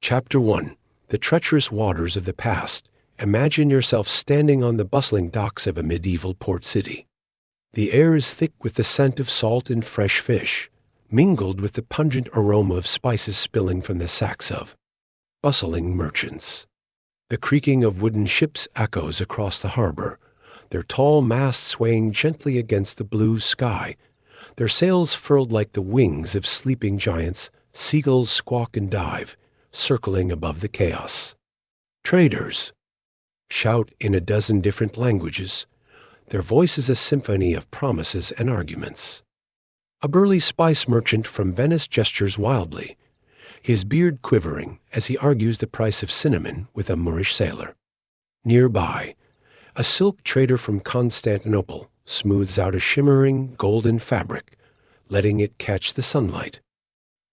Chapter 1. The Treacherous Waters of the Past. Imagine yourself standing on the bustling docks of a medieval port city. The air is thick with the scent of salt and fresh fish, mingled with the pungent aroma of spices spilling from the sacks of bustling merchants. The creaking of wooden ships echoes across the harbor, their tall masts swaying gently against the blue sky, their sails furled like the wings of sleeping giants. Seagulls squawk and dive, circling above the chaos. Traders shout in a dozen different languages, their voice is a symphony of promises and arguments. A burly spice merchant from Venice gestures wildly, his beard quivering as he argues the price of cinnamon with a Moorish sailor. Nearby, a silk trader from Constantinople smooths out a shimmering golden fabric, letting it catch the sunlight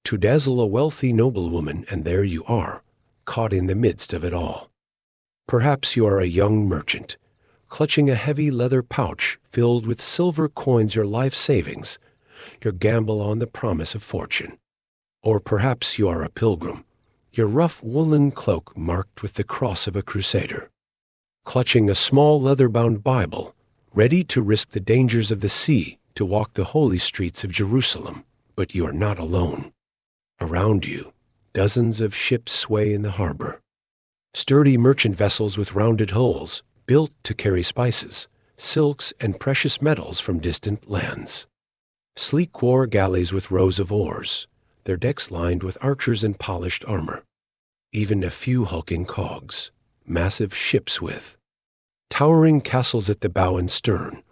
to dazzle a wealthy noblewoman, and there you are, caught in the midst of it all. Perhaps you are a young merchant, clutching a heavy leather pouch filled with silver coins, your life savings, your gamble on the promise of fortune. Or perhaps you are a pilgrim, your rough woolen cloak marked with the cross of a crusader, clutching a small leather-bound Bible, ready to risk the dangers of the sea to walk the holy streets of Jerusalem. But you are not alone. Around you, dozens of ships sway in the harbor. Sturdy merchant vessels with rounded hulls, built to carry spices, silks, and precious metals from distant lands. Sleek war galleys with rows of oars, their decks lined with archers and polished armor. Even a few hulking cogs, massive ships with towering castles at the bow and stern,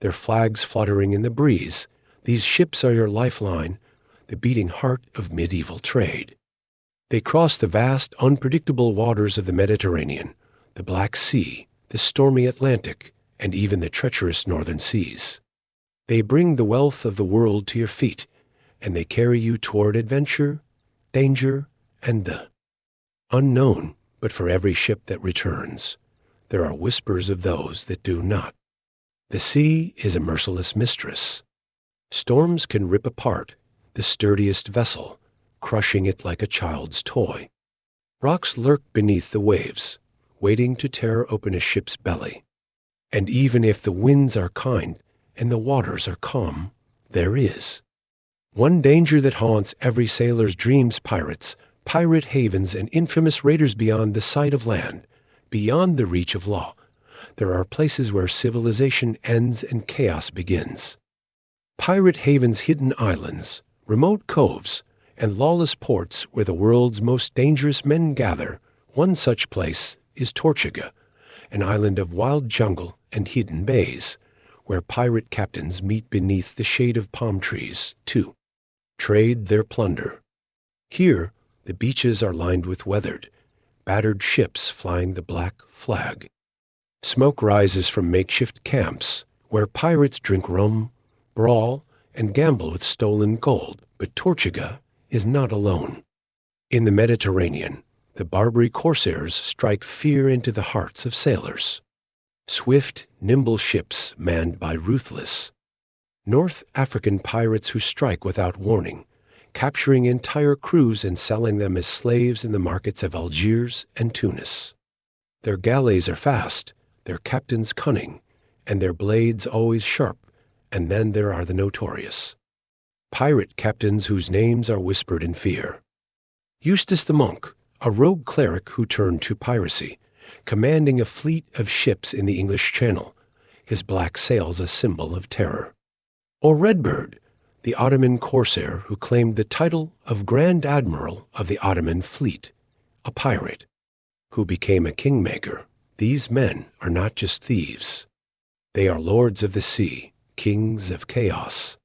their flags fluttering in the breeze. These ships are your lifeline, the beating heart of medieval trade. They cross the vast, unpredictable waters of the Mediterranean, the Black Sea, the stormy Atlantic, and even the treacherous northern seas. They bring the wealth of the world to your feet, and they carry you toward adventure, danger, and the unknown. But for every ship that returns, there are whispers of those that do not. The sea is a merciless mistress. Storms can rip apart the sturdiest vessel, crushing it like a child's toy. Rocks lurk beneath the waves, waiting to tear open a ship's belly. And even if the winds are kind and the waters are calm, there is one danger that haunts every sailor's dreams: pirates, pirate havens, and infamous raiders beyond the sight of land, beyond the reach of law. There are places where civilization ends and chaos begins. Pirate havens, hidden islands, remote coves, and lawless ports where the world's most dangerous men gather. One such place is Tortuga, an island of wild jungle and hidden bays, where pirate captains meet beneath the shade of palm trees to trade their plunder. Here, the beaches are lined with weathered, battered ships flying the black flag. Smoke rises from makeshift camps, where pirates drink rum, brawl, and gamble with stolen gold. But Tortuga is not alone. In the Mediterranean, the Barbary corsairs strike fear into the hearts of sailors. Swift, nimble ships manned by ruthless North African pirates who strike without warning, capturing entire crews and selling them as slaves in the markets of Algiers and Tunis. Their galleys are fast, their captains cunning, and their blades always sharp. And then there are the notorious pirate captains whose names are whispered in fear. Eustace the Monk, a rogue cleric who turned to piracy, commanding a fleet of ships in the English Channel, his black sails a symbol of terror. Or Redbird, the Ottoman corsair who claimed the title of Grand Admiral of the Ottoman fleet, a pirate who became a kingmaker. These men are not just thieves. They are lords of the sea, kings of chaos.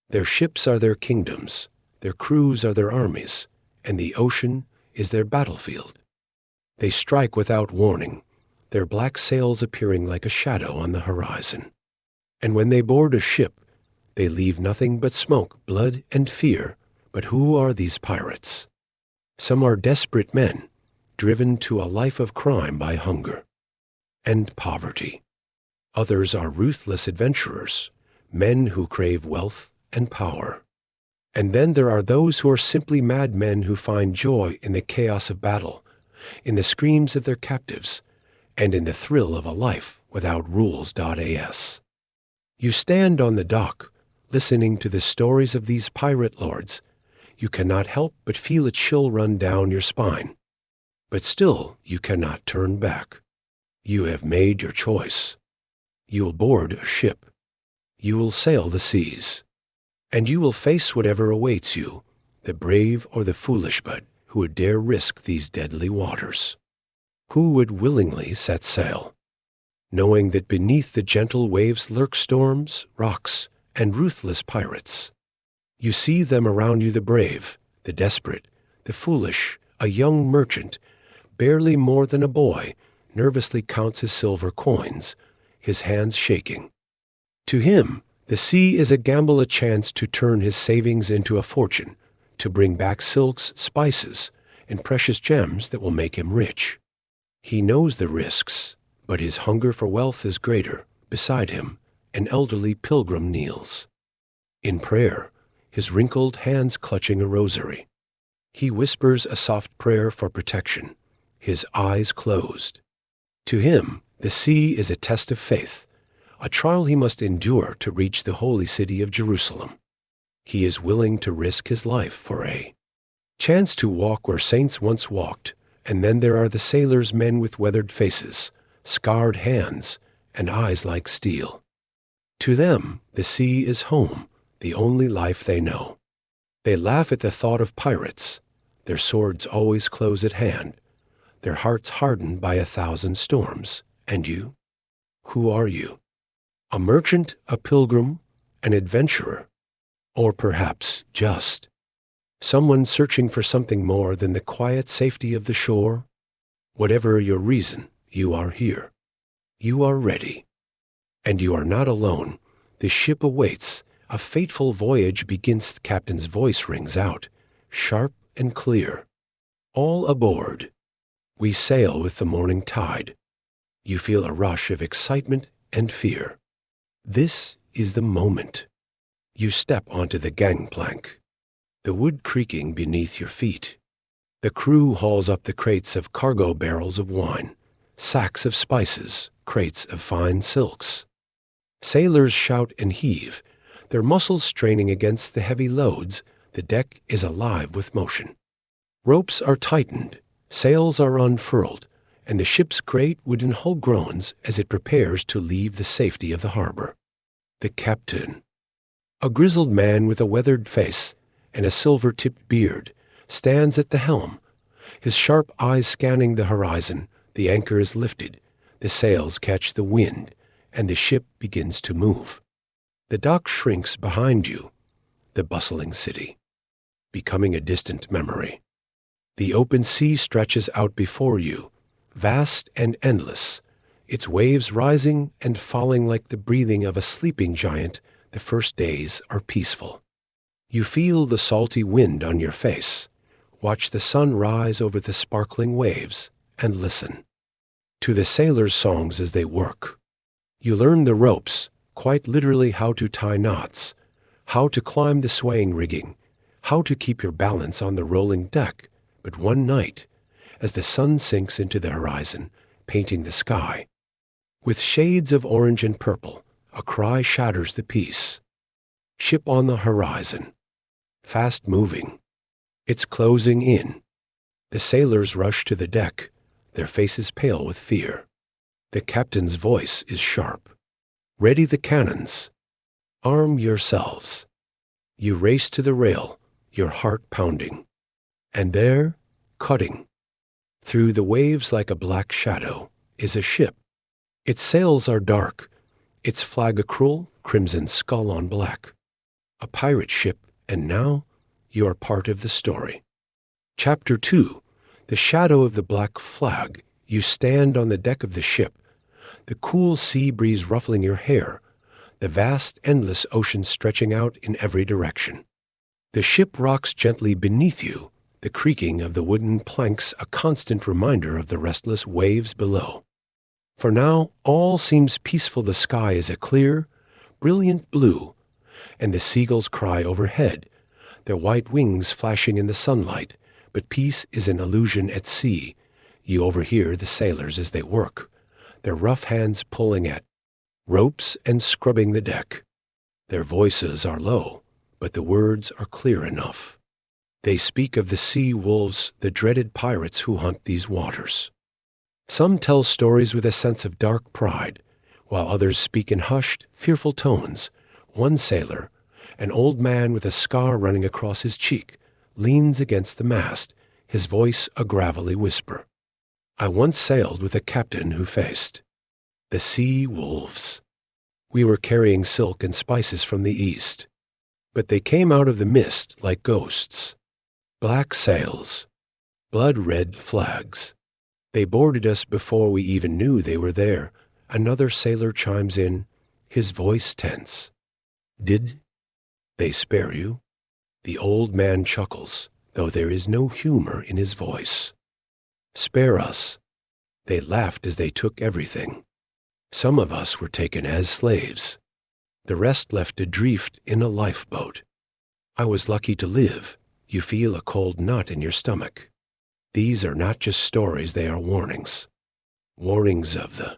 Their ships are their kingdoms, their crews are their armies, and the ocean is their battlefield. They strike without warning, their black sails appearing like a shadow on the horizon. And when they board a ship, they leave nothing but smoke, blood, and fear. But who are these pirates? Some are desperate men, driven to a life of crime by hunger and poverty. Others are ruthless adventurers, men who crave wealth and power. And then there are those who are simply madmen who find joy in the chaos of battle, in the screams of their captives, and in the thrill of a life without rules.as. You stand on the dock, listening to the stories of these pirate lords. You cannot help but feel a chill run down your spine. But still, you cannot turn back. You have made your choice. You will board a ship. You will sail the seas. And you will face whatever awaits you, the brave or the foolish but who would dare risk these deadly waters. Who would willingly set sail, knowing that beneath the gentle waves lurk storms, rocks, and ruthless pirates? You see them around you, the brave, the desperate, the foolish. A young merchant, barely more than a boy, nervously counts his silver coins, his hands shaking. To him, the sea is a gamble, a chance to turn his savings into a fortune, to bring back silks, spices, and precious gems that will make him rich. He knows the risks, but his hunger for wealth is greater. Beside him, an elderly pilgrim kneels. In prayer, his wrinkled hands clutching a rosary. He whispers a soft prayer for protection, his eyes closed. To him, the sea is a test of faith, a trial he must endure to reach the holy city of Jerusalem. He is willing to risk his life for a chance to walk where saints once walked. And then there are the sailors, men with weathered faces, scarred hands, and eyes like steel. To them, the sea is home, the only life they know. They laugh at the thought of pirates, their swords always close at hand, their hearts hardened by 1,000 storms. And you? Who are you? A merchant, a pilgrim, an adventurer, or perhaps just someone searching for something more than the quiet safety of the shore? Whatever your reason, you are here. You are ready. And you are not alone. The ship awaits. A fateful voyage begins. The captain's voice rings out, sharp and clear. All aboard. We sail with the morning tide. You feel a rush of excitement and fear. This is the moment. You step onto the gangplank, the wood creaking beneath your feet. The crew hauls up the crates of cargo, barrels of wine, sacks of spices, crates of fine silks. Sailors shout and heave, their muscles straining against the heavy loads. The deck is alive with motion. Ropes are tightened, sails are unfurled, and the ship's great wooden hull groans as it prepares to leave the safety of the harbor. The captain, a grizzled man with a weathered face and a silver-tipped beard, stands at the helm, his sharp eyes scanning the horizon. The anchor is lifted, the sails catch the wind, and the ship begins to move. The dock shrinks behind you, the bustling city, becoming a distant memory. The open sea stretches out before you, vast and endless, its waves rising and falling like the breathing of a sleeping giant. The first days are peaceful. You feel the salty wind on your face, watch the sun rise over the sparkling waves, and listen to the sailors' songs as they work. You learn the ropes, quite literally how to tie knots, how to climb the swaying rigging, how to keep your balance on the rolling deck. But one night, as the sun sinks into the horizon, painting the sky with shades of orange and purple, a cry shatters the peace. Ship on the horizon, fast moving. It's closing in. The sailors rush to the deck, their faces pale with fear. The captain's voice is sharp. Ready the cannons. Arm yourselves. You race to the rail, your heart pounding. And there, cutting through the waves like a black shadow, is a ship. Its sails are dark, its flag a cruel crimson skull on black. A pirate ship, and now you are part of the story. Chapter 2. The shadow of the black flag. You stand on the deck of the ship, the cool sea breeze ruffling your hair, the vast, endless ocean stretching out in every direction. The ship rocks gently beneath you, the creaking of the wooden planks a constant reminder of the restless waves below. For now, all seems peaceful. The sky is a clear, brilliant blue, and the seagulls cry overhead. their white wings flashing in the sunlight, but peace is an illusion at sea. You overhear the sailors as they work, their rough hands pulling at ropes and scrubbing the deck. Their voices are low, but the words are clear enough. They speak of the sea wolves, the dreaded pirates who hunt these waters. Some tell stories with a sense of dark pride, while others speak in hushed, fearful tones. One sailor, an old man with a scar running across his cheek, leans against the mast, his voice a gravelly whisper. I once sailed with a captain who faced the sea wolves. We were carrying silk and spices from the east, but they came out of the mist like ghosts. Black sails, blood-red flags. They boarded us before we even knew they were there. Another sailor chimes in, his voice tense. Did they spare you? The old man chuckles, though there is no humor in his voice. Spare us. They laughed as they took everything. Some of us were taken as slaves. The rest left adrift in a lifeboat. I was lucky to live. You feel a cold knot in your stomach. These are not just stories, they are warnings. Warnings of the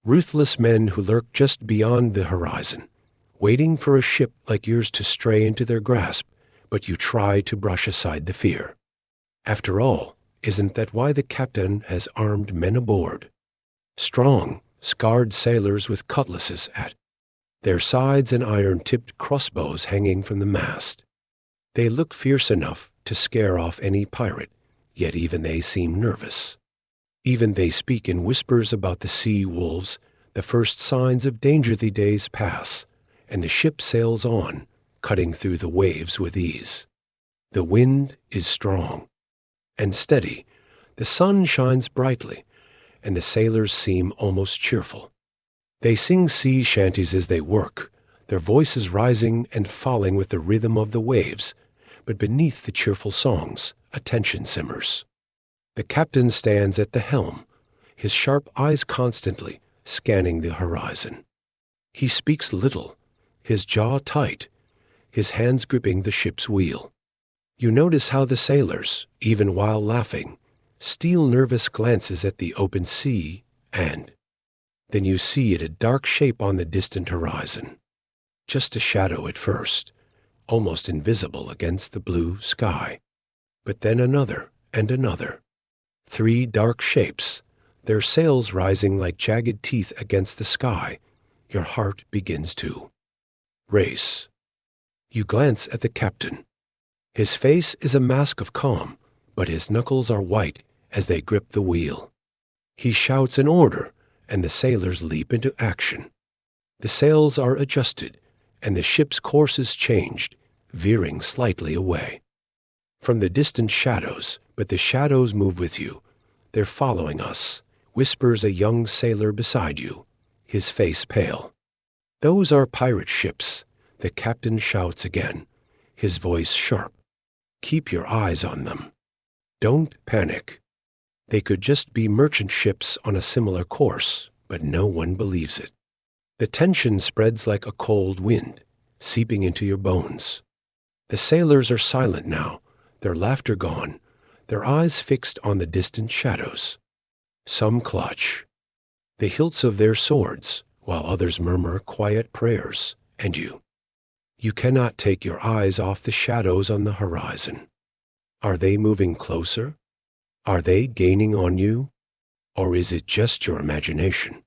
ruthless men who lurk just beyond the horizon, waiting for a ship like yours to stray into their grasp, but you try to brush aside the fear. After all, isn't that why the captain has armed men aboard? Strong, scarred sailors with cutlasses at their sides and iron-tipped crossbows hanging from the mast. They look fierce enough to scare off any pirate, yet even they seem nervous. Even they speak in whispers about the sea wolves. The first signs of danger the days pass, and the ship sails on, cutting through the waves with ease. The wind is strong and steady. The sun shines brightly, and the sailors seem almost cheerful. They sing sea shanties as they work, their voices rising and falling with the rhythm of the waves, but beneath the cheerful songs, a tension simmers. The captain stands at the helm, his sharp eyes constantly scanning the horizon. He speaks little, his jaw tight, his hands gripping the ship's wheel. You notice how the sailors, even while laughing, steal nervous glances at the open sea, and then you see it a dark shape on the distant horizon. Just a shadow at first, almost invisible against the blue sky. But then another and another. 3 dark shapes, their sails rising like jagged teeth against the sky. Your heart begins to race. You glance at the captain. His face is a mask of calm, but his knuckles are white as they grip the wheel. He shouts an order, and the sailors leap into action. The sails are adjusted, and the ship's course is changed, veering slightly away from the distant shadows, but the shadows move with you. They're following us, whispers a young sailor beside you, his face pale. Those are pirate ships. The captain shouts again, his voice sharp. Keep your eyes on them. Don't panic. They could just be merchant ships on a similar course, but no one believes it. The tension spreads like a cold wind, seeping into your bones. The sailors are silent now, their laughter gone, their eyes fixed on the distant shadows. Some clutch the hilts of their swords, while others murmur quiet prayers, and you cannot take your eyes off the shadows on the horizon. Are they moving closer? Are they gaining on you? Or is it just your imagination?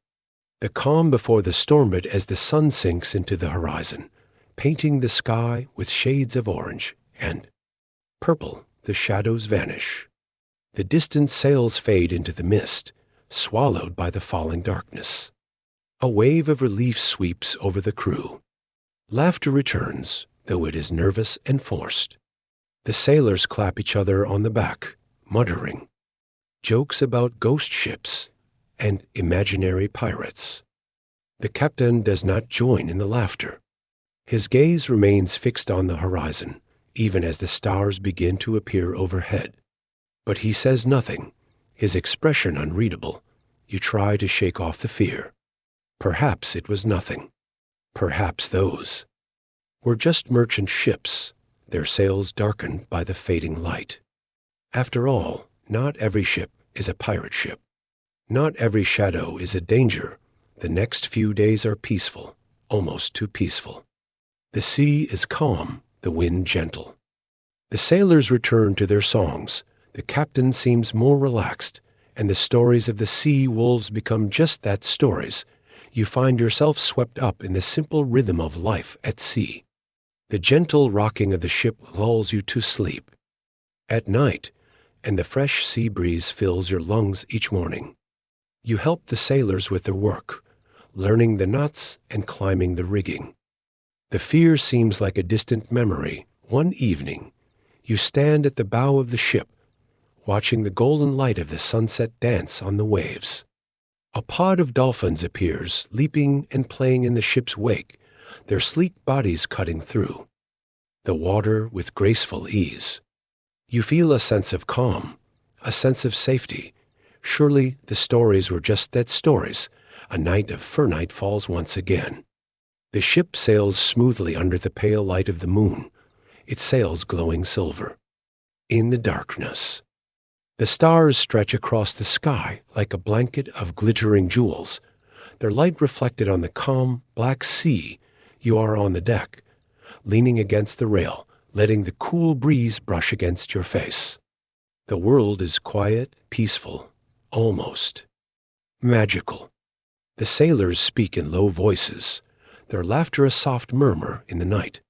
The calm before the storm, but as the sun sinks into the horizon, painting the sky with shades of orange and purple, the shadows vanish. The distant sails fade into the mist, swallowed by the falling darkness. A wave of relief sweeps over the crew. Laughter returns, though it is nervous and forced. The sailors clap each other on the back, muttering jokes about ghost ships and imaginary pirates. The captain does not join in the laughter. His gaze remains fixed on the horizon, even as the stars begin to appear overhead. But he says nothing, his expression unreadable. You try to shake off the fear. Perhaps it was nothing. Perhaps those were just merchant ships. their sails darkened by the fading light. After all, not every ship is a pirate ship. Not every shadow is a danger. The next few days are peaceful, almost too peaceful. The sea is calm, the wind gentle. The sailors return to their songs. The captain seems more relaxed, and the stories of the sea wolves become just that, stories. You find yourself swept up in the simple rhythm of life at sea. The gentle rocking of the ship lulls you to sleep at night, and the fresh sea breeze fills your lungs each morning. You help the sailors with their work, learning the knots and climbing the rigging. The fear seems like a distant memory. One evening, you stand at the bow of the ship, watching the golden light of the sunset dance on the waves. A pod of dolphins appears, leaping and playing in the ship's wake, their sleek bodies cutting through the water with graceful ease. You feel a sense of calm, a sense of safety. Surely the stories were just that, stories. A night of fur night falls once again. The ship sails smoothly under the pale light of the moon, its sails glowing silver. In the darkness, the stars stretch across the sky like a blanket of glittering jewels, their light reflected on the calm, black sea. You are on the deck, leaning against the rail, letting the cool breeze brush against your face. The world is quiet, peaceful, almost magical. The sailors speak in low voices, their laughter a soft murmur in the night.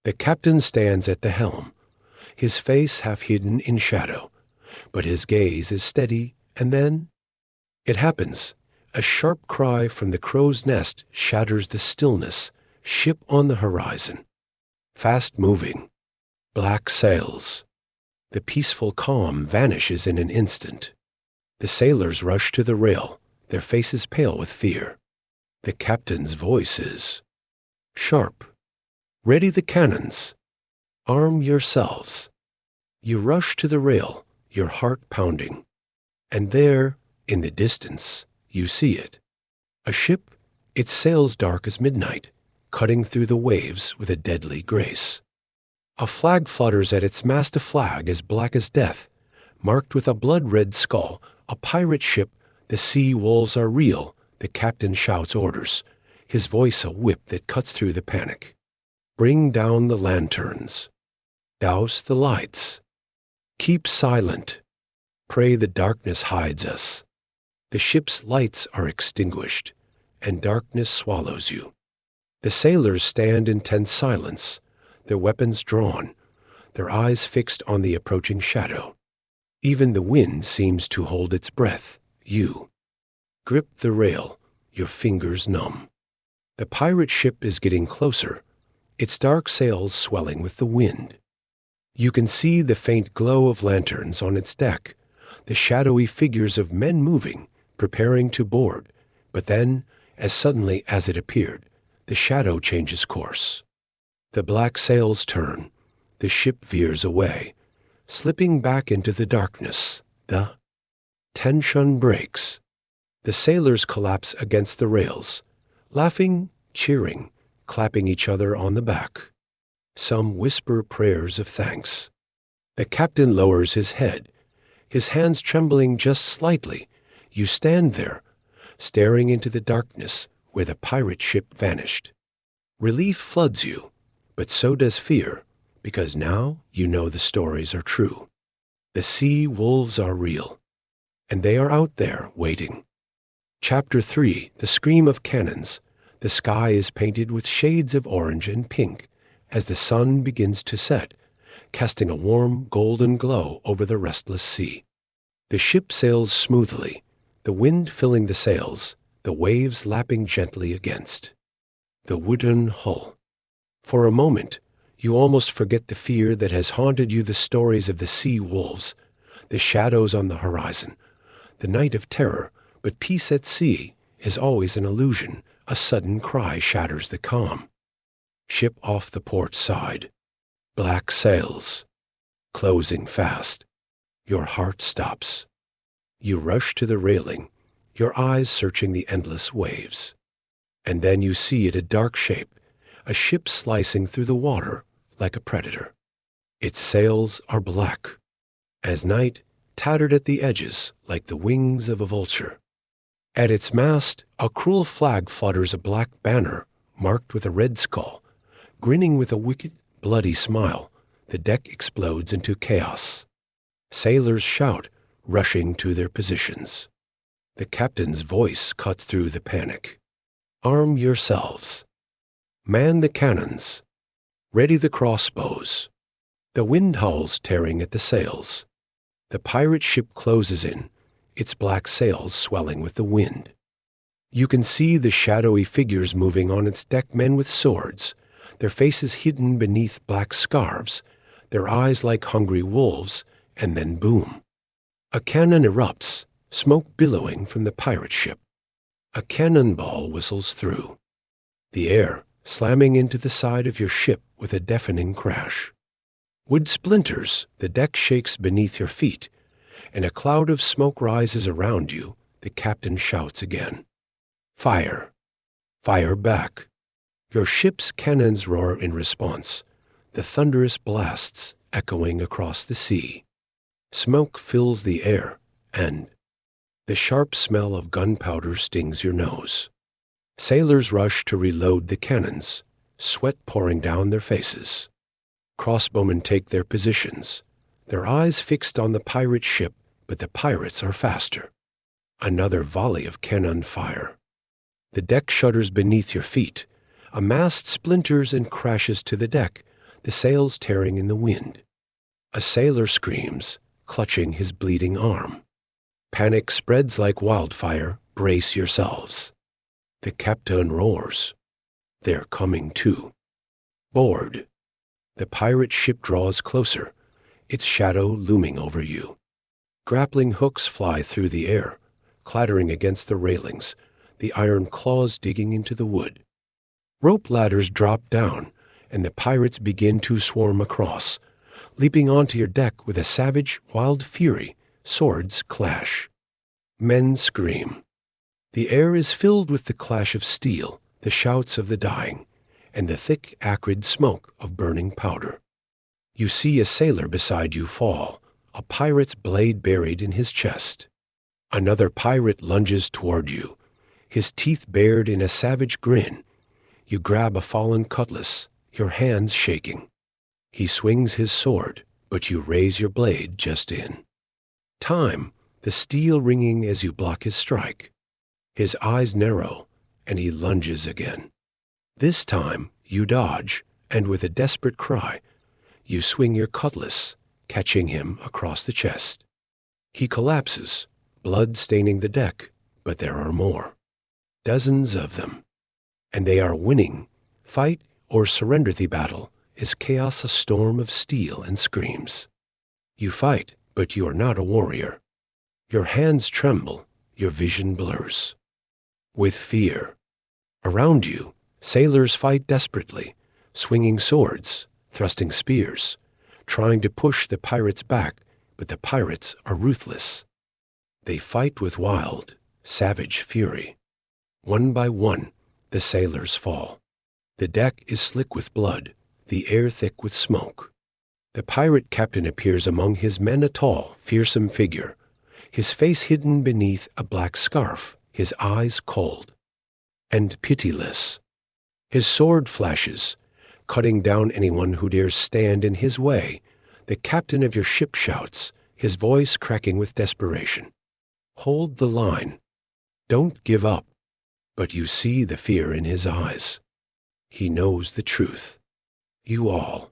The captain stands at the helm, his face half hidden in shadow, but his gaze is steady, and then it happens. A sharp cry from the crow's nest shatters the stillness. Ship on the horizon, fast moving, black sails. The peaceful calm vanishes in an instant. The sailors rush to the rail, their faces pale with fear. The captain's voice is sharp. Ready the cannons. Arm yourselves. You rush to the rail, your heart pounding. And there, in the distance, you see it. A ship, its sails dark as midnight, cutting through the waves with a deadly grace. A flag flutters at its mast, a flag as black as death, marked with a blood-red skull. A pirate ship. The sea wolves are real. The captain shouts orders, his voice a whip that cuts through the panic. Bring down the lanterns. Douse the lights. Keep silent. Pray the darkness hides us. The ship's lights are extinguished, and darkness swallows you. The sailors stand in tense silence, their weapons drawn, their eyes fixed on the approaching shadow. Even the wind seems to hold its breath. You grip the rail, your fingers numb. The pirate ship is getting closer, its dark sails swelling with the wind. You can see the faint glow of lanterns on its deck, the shadowy figures of men moving, preparing to board. But then, as suddenly as it appeared, the shadow changes course. The black sails turn, the ship veers away, slipping back into the darkness. The tension breaks. The sailors collapse against the rails, laughing, cheering, clapping each other on the back. Some whisper prayers of thanks. The captain lowers his head, his hands trembling just slightly. You stand there, staring into the darkness where the pirate ship vanished. Relief floods you, but so does fear, because now you know the stories are true. The sea wolves are real, and they are out there waiting. Chapter 3. The Scream of Cannons. The sky is painted with shades of orange and pink as the sun begins to set, casting a warm golden glow over the restless sea. The ship sails smoothly, the wind filling the sails, the waves lapping gently against the wooden hull. For a moment, you almost forget the fear that has haunted you, the stories of the sea wolves, the shadows on the horizon, the night of terror. But peace at sea is always an illusion. A sudden cry shatters the calm. Ship off the port side. Black sails. Closing fast. Your heart stops. You rush to the railing, your eyes searching the endless waves. And then you see it, a dark shape, a ship slicing through the water like a predator. Its sails are black, as night, tattered at the edges like the wings of a vulture. At its mast, a cruel flag flutters, a black banner marked with a red skull. Grinning with a wicked, bloody smile, the deck explodes into chaos. Sailors shout, rushing to their positions. The captain's voice cuts through the panic. Arm yourselves. Man the cannons. Ready the crossbows. The wind howls, tearing at the sails. The pirate ship closes in, its black sails swelling with the wind. You can see the shadowy figures moving on its deck, men with swords, their faces hidden beneath black scarves, their eyes like hungry wolves, and then boom. A cannon erupts, smoke billowing from the pirate ship. A cannonball whistles through the air, slamming into the side of your ship with a deafening crash. Wood splinters, the deck shakes beneath your feet, and a cloud of smoke rises around you. The captain shouts again. Fire! Fire back! Your ship's cannons roar in response, the thunderous blasts echoing across the sea. Smoke fills the air, and the sharp smell of gunpowder stings your nose. Sailors rush to reload the cannons, sweat pouring down their faces. Crossbowmen take their positions, their eyes fixed on the pirate ship, but the pirates are faster. Another volley of cannon fire. The deck shudders beneath your feet. A mast splinters and crashes to the deck, the sails tearing in the wind. A sailor screams, clutching his bleeding arm. Panic spreads like wildfire. Brace yourselves. The captain roars. They're coming too. Board. The pirate ship draws closer, its shadow looming over you. Grappling hooks fly through the air, clattering against the railings, the iron claws digging into the wood. Rope ladders drop down, and the pirates begin to swarm across, leaping onto your deck with a savage, wild fury. Swords clash. Men scream. The air is filled with the clash of steel, the shouts of the dying, and the thick, acrid smoke of burning powder. You see a sailor beside you fall, a pirate's blade buried in his chest. Another pirate lunges toward you, his teeth bared in a savage grin. You grab a fallen cutlass, your hands shaking. He swings his sword, but you raise your blade just in time, the steel ringing as you block his strike. His eyes narrow, and he lunges again. This time, you dodge, and with a desperate cry, you swing your cutlass, catching him across the chest. He collapses, blood staining the deck, but there are more. Dozens of them. And they are winning. Fight or surrender. The battle is chaos, a storm of steel and screams. You fight, but you are not a warrior. Your hands tremble, your vision blurs. With fear. Around you, sailors fight desperately, swinging swords, thrusting spears, trying to push the pirates back, but the pirates are ruthless. They fight with wild, savage fury. One by one, the sailors fall. The deck is slick with blood, the air thick with smoke. The pirate captain appears among his men, a tall, fearsome figure, his face hidden beneath a black scarf, his eyes cold and pitiless. His sword flashes, cutting down anyone who dares stand in his way. The captain of your ship shouts, his voice cracking with desperation. Hold the line. Don't give up. But you see the fear in his eyes. He knows the truth. You all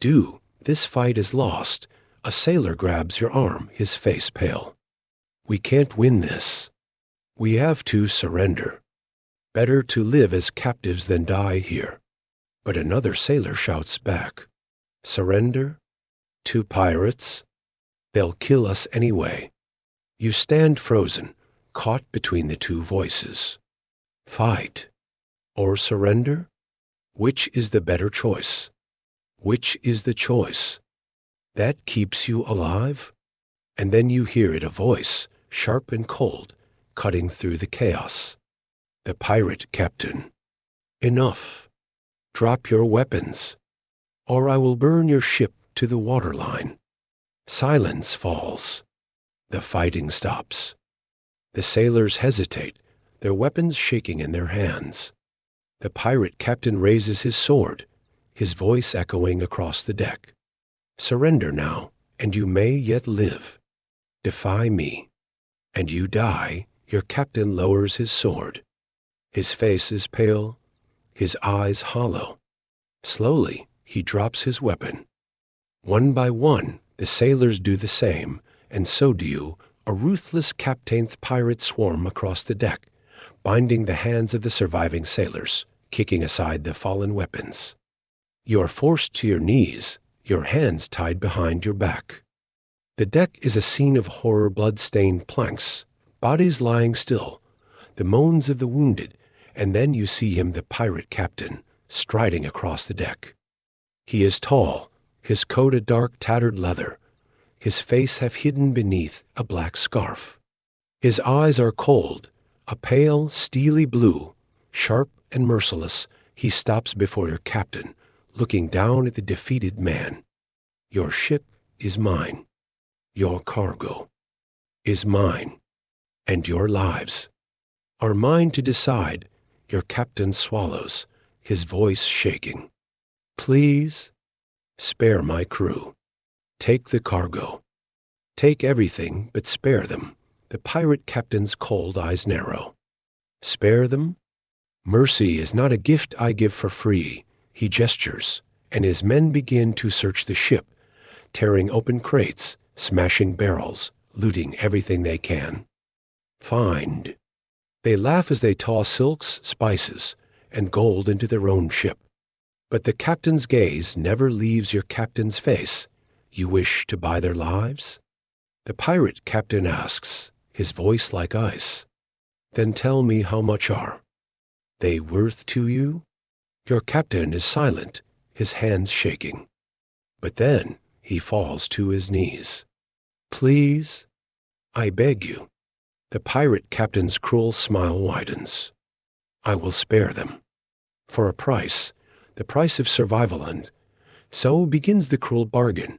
do. This fight is lost. A sailor grabs your arm, his face pale. We can't win this. We have to surrender. Better to live as captives than die here. But another sailor shouts back. Surrender? To pirates? They'll kill us anyway. You stand frozen, caught between the two voices. Fight or surrender? Which is the better choice? Which is the choice that keeps you alive? And then you hear it, a voice, sharp and cold, cutting through the chaos. The pirate captain. Enough. Drop your weapons, or I will burn your ship to the waterline. Silence falls. The fighting stops. The sailors hesitate, their weapons shaking in their hands. The pirate captain raises his sword, his voice echoing across the deck. Surrender now, and you may yet live. Defy me, and you die. Your captain lowers his sword. His face is pale, his eyes hollow. Slowly, he drops his weapon. One by one, the sailors do the same, and so do you. A ruthless captain's pirates swarm across the deck, binding the hands of the surviving sailors, kicking aside the fallen weapons. You are forced to your knees, your hands tied behind your back. The deck is a scene of horror, blood-stained planks, bodies lying still, the moans of the wounded, and then you see him, the pirate captain, striding across the deck. He is tall, his coat a dark, tattered leather, his face half hidden beneath a black scarf. His eyes are cold, a pale, steely blue, sharp and merciless. He stops before your captain, looking down at the defeated man. Your ship is mine. Your cargo is mine. And your lives are mine to decide. Your captain swallows, his voice shaking. Please, spare my crew. Take the cargo. Take everything, but spare them. The pirate captain's cold eyes narrow. Spare them? Mercy is not a gift I give for free. He gestures, and his men begin to search the ship, tearing open crates, smashing barrels, looting everything they can find. They laugh as they toss silks, spices, and gold into their own ship. But the captain's gaze never leaves your captain's face. You wish to buy their lives? The pirate captain asks, his voice like ice. Then tell me, how much are they worth to you? Your captain is silent, his hands shaking. But then he falls to his knees. Please, I beg you. The pirate captain's cruel smile widens. I will spare them. For a price, the price of survival, and so begins the cruel bargain.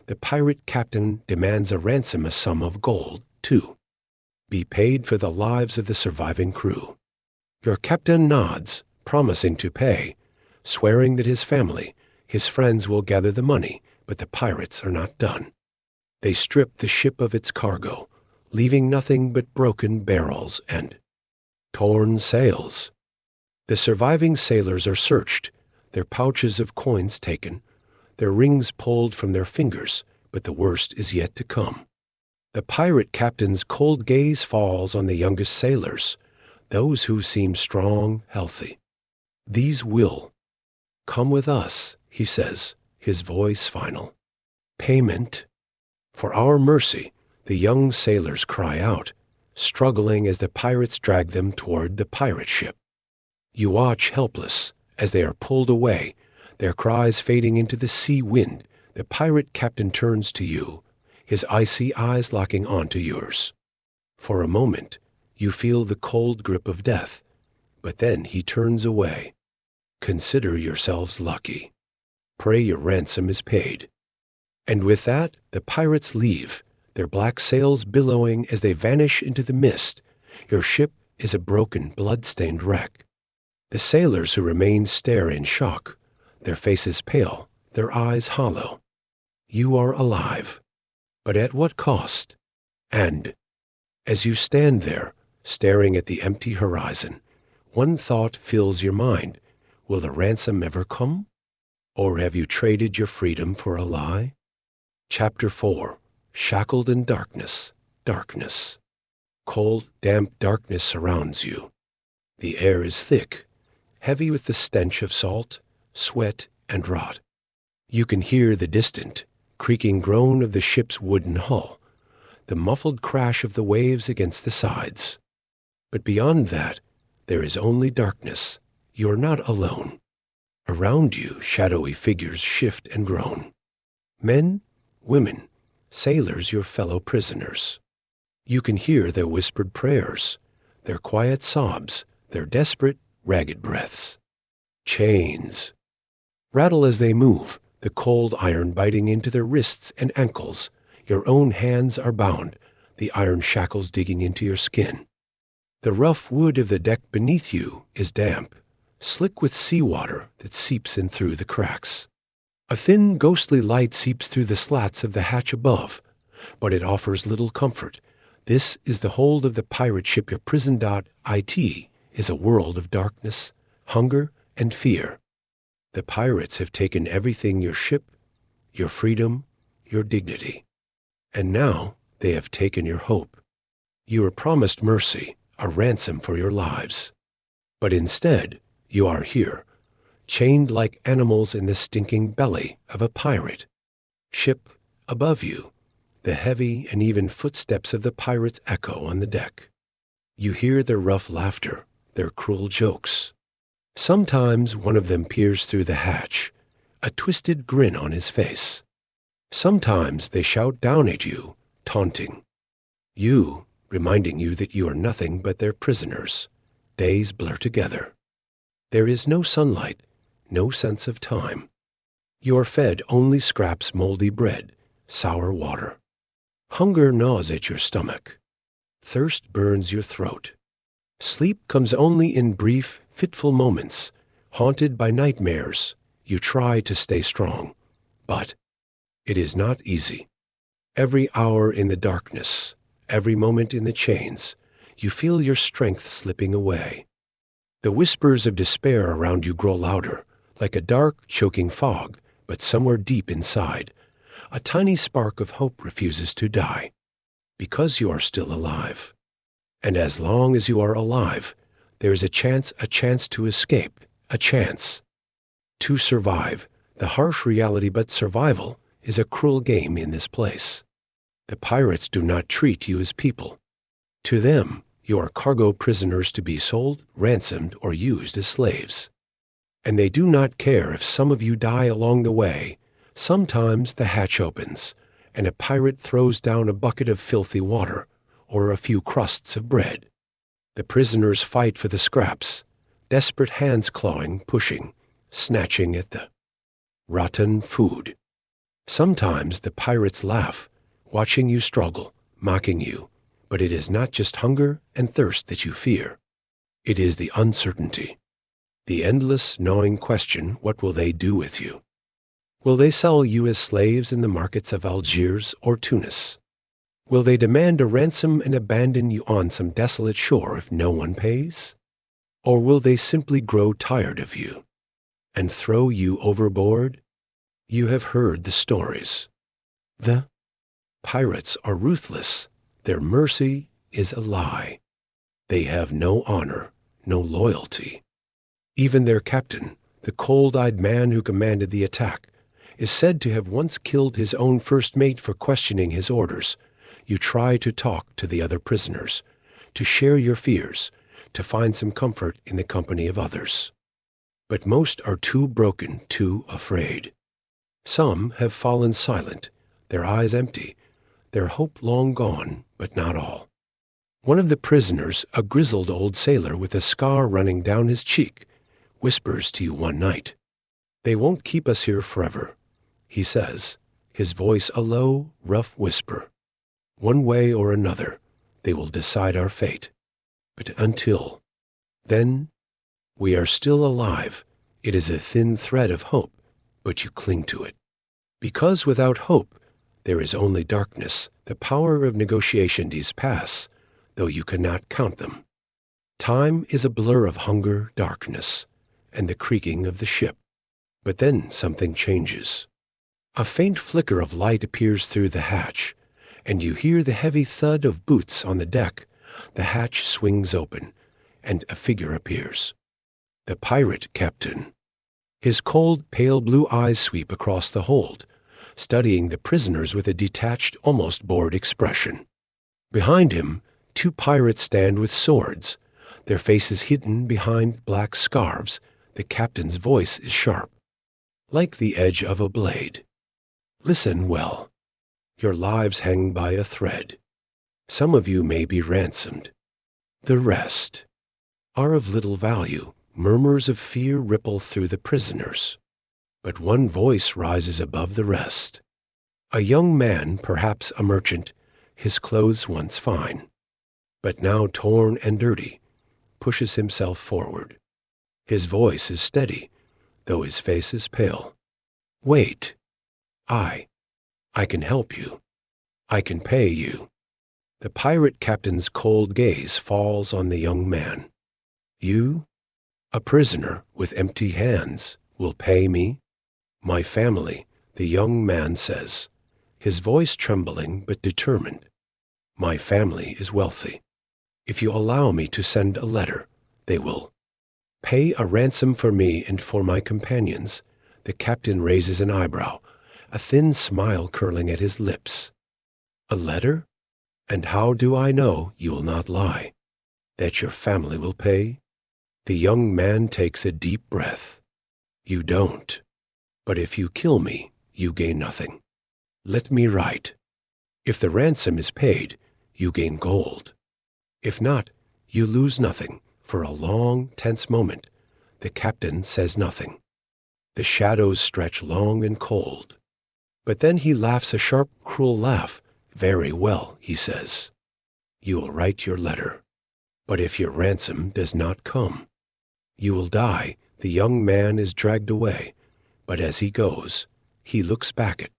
The pirate captain demands a ransom, a sum of gold, too. Be paid for the lives of the surviving crew. Your captain nods, promising to pay, swearing that his family, his friends will gather the money, but the pirates are not done. They strip the ship of its cargo, leaving nothing but broken barrels and torn sails. The surviving sailors are searched, their pouches of coins taken, their rings pulled from their fingers, but the worst is yet to come. The pirate captain's cold gaze falls on the youngest sailors, those who seem strong, healthy. These will come with us, he says, his voice final. Payment for our mercy, the young sailors cry out, struggling as the pirates drag them toward the pirate ship. You watch helpless as they are pulled away, their cries fading into the sea wind. The pirate captain turns to you, his icy eyes locking onto yours. For a moment, you feel the cold grip of death, but then he turns away. Consider yourselves lucky. Pray your ransom is paid. And with that, the pirates leave, their black sails billowing as they vanish into the mist. Your ship is a broken, blood-stained wreck. The sailors who remain stare in shock, their faces pale, their eyes hollow. You are alive, but at what cost? And as you stand there, staring at the empty horizon, one thought fills your mind. Will the ransom ever come? Or have you traded your freedom for a lie? Chapter 4. Shackled in darkness, darkness. Cold, damp darkness surrounds you. The air is thick, heavy with the stench of salt, sweat, and rot. You can hear the distant, creaking groan of the ship's wooden hull, the muffled crash of the waves against the sides. But beyond that, there is only darkness. You are not alone. Around you, shadowy figures shift and groan. Men, women, sailors, your fellow prisoners. You can hear their whispered prayers, their quiet sobs, their desperate, ragged breaths. Chains rattle as they move, the cold iron biting into their wrists and ankles. Your own hands are bound, the iron shackles digging into your skin. The rough wood of the deck beneath you is damp, slick with seawater that seeps in through the cracks. A thin, ghostly light seeps through the slats of the hatch above, but it offers little comfort. This is the hold of the pirate ship. Your prison.it is a world of darkness, hunger, and fear. The pirates have taken everything: your ship, your freedom, your dignity. And now they have taken your hope. You were promised mercy, a ransom for your lives. But instead, you are here, chained like animals in the stinking belly of a pirate ship. Above you, the heavy and even footsteps of the pirates echo on the deck. You hear their rough laughter, their cruel jokes. Sometimes one of them peers through the hatch, a twisted grin on his face. Sometimes they shout down at you, taunting you, reminding you that you are nothing but their prisoners. Days blur together. There is no sunlight, no sense of time. You are fed only scraps, moldy bread, sour water. Hunger gnaws at your stomach. Thirst burns your throat. Sleep comes only in brief, fitful moments. Haunted by nightmares, you try to stay strong, but it is not easy. Every hour in the darkness, every moment in the chains, you feel your strength slipping away. The whispers of despair around you grow louder, like a dark, choking fog, but somewhere deep inside, a tiny spark of hope refuses to die, because you are still alive. And as long as you are alive, there is a chance to escape, a chance to survive the harsh reality. But survival is a cruel game in this place. The pirates do not treat you as people. To them, you are cargo prisoners to be sold, ransomed, or used as slaves. And they do not care if some of you die along the way. Sometimes the hatch opens, and a pirate throws down a bucket of filthy water or a few crusts of bread. The prisoners fight for the scraps, desperate hands clawing, pushing, snatching at the rotten food. Sometimes the pirates laugh, watching you struggle, mocking you. But it is not just hunger and thirst that you fear. It is the uncertainty, the endless, gnawing question: what will they do with you? Will they sell you as slaves in the markets of Algiers or Tunis? Will they demand a ransom and abandon you on some desolate shore if no one pays? Or will they simply grow tired of you and throw you overboard? You have heard the stories. The pirates are ruthless. Their mercy is a lie. They have no honor, no loyalty. Even their captain, the cold-eyed man who commanded the attack, is said to have once killed his own first mate for questioning his orders. You try to talk to the other prisoners, to share your fears, to find some comfort in the company of others. But most are too broken, too afraid. Some have fallen silent, their eyes empty, their hope long gone, but not all. One of the prisoners, a grizzled old sailor with a scar running down his cheek, whispers to you one night. "They won't keep us here forever," he says, his voice a low, rough whisper. "One way or another, they will decide our fate. But until then, we are still alive. It is a thin thread of hope, but you cling to it. Because without hope, there is only darkness. The power of negotiation. These pass, though you cannot count them. Time is a blur of hunger, darkness, and the creaking of the ship. But then something changes. A faint flicker of light appears through the hatch, and you hear the heavy thud of boots on the deck. The hatch swings open, and a figure appears. The pirate captain. His cold, pale blue eyes sweep across the hold, studying the prisoners with a detached, almost bored expression. Behind him, two pirates stand with swords, their faces hidden behind black scarves. The captain's voice is sharp, like the edge of a blade. "Listen well. Your lives hang by a thread. Some of you may be ransomed. The rest are of little value." Murmurs of fear ripple through the prisoners. But one voice rises above the rest. A young man, perhaps a merchant, his clothes once fine, but now torn and dirty, pushes himself forward. His voice is steady, though his face is pale. Wait. I can help you. I can pay you. The pirate captain's cold gaze falls on the young man. You, a prisoner with empty hands, will pay me? My family, the young man says, his voice trembling but determined. My family is wealthy. If you allow me to send a letter, they will pay a ransom for me and for my companions. The captain raises an eyebrow, a thin smile curling at his lips. A letter? And how do I know you will not lie? That your family will pay? The young man takes a deep breath. You don't. But if you kill me, you gain nothing. Let me write. If the ransom is paid, you gain gold. If not, you lose nothing. For a long, tense moment, the captain says nothing. The shadows stretch long and cold. But then he laughs a sharp, cruel laugh. Very well, he says. You will write your letter. But if your ransom does not come, you will die. The young man is dragged away, but as he goes, he looks back at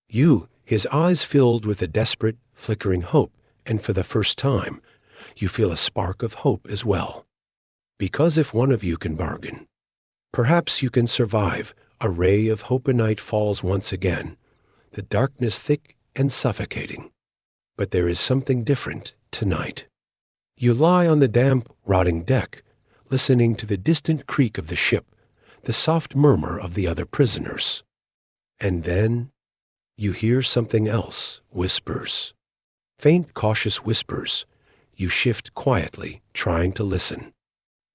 you, his eyes filled with a desperate, flickering hope, and for the first time, you feel a spark of hope as well. Because if one of you can bargain, perhaps you can survive. A ray of hope. A night falls once again, the darkness thick and suffocating. But there is something different tonight. You lie on the damp, rotting deck, listening to the distant creak of the ship, the soft murmur of the other prisoners. And then you hear something else, whispers. Faint, cautious whispers. You shift quietly, trying to listen.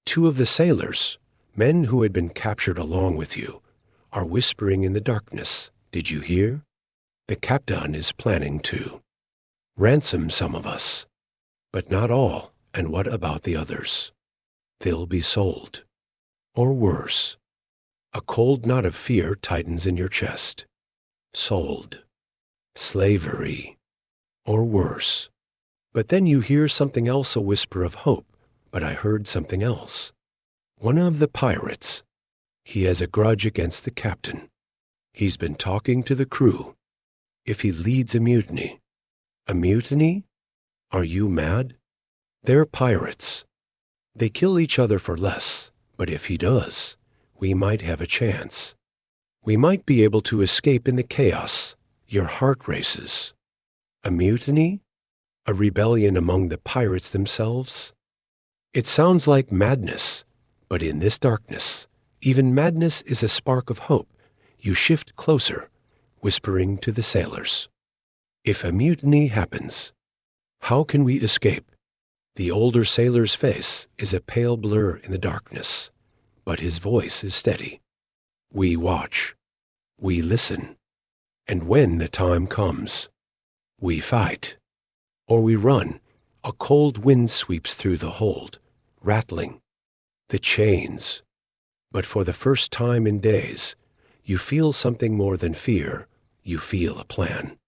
Two of the sailors, men who had been captured along with you, are whispering in the darkness. Did you hear? The captain is planning to ransom some of us. But not all. And what about the others? They'll be sold. Or worse. A cold knot of fear tightens in your chest. Sold. Slavery. Or worse. But then you hear something else, a whisper of hope. But I heard something else. One of the pirates. He has a grudge against the captain. He's been talking to the crew. If he leads a mutiny. A mutiny? Are you mad? They're pirates. They kill each other for less, but if he does, we might have a chance. We might be able to escape in the chaos. Your heart races. A mutiny? A rebellion among the pirates themselves? It sounds like madness, but in this darkness, even madness is a spark of hope. You shift closer, whispering to the sailors. If a mutiny happens, how can we escape? The older sailor's face is a pale blur in the darkness, but his voice is steady. We watch. We listen. And when the time comes, we fight. Or we run. A cold wind sweeps through the hold, rattling the chains. But for the first time in days, you feel something more than fear. You feel a plan.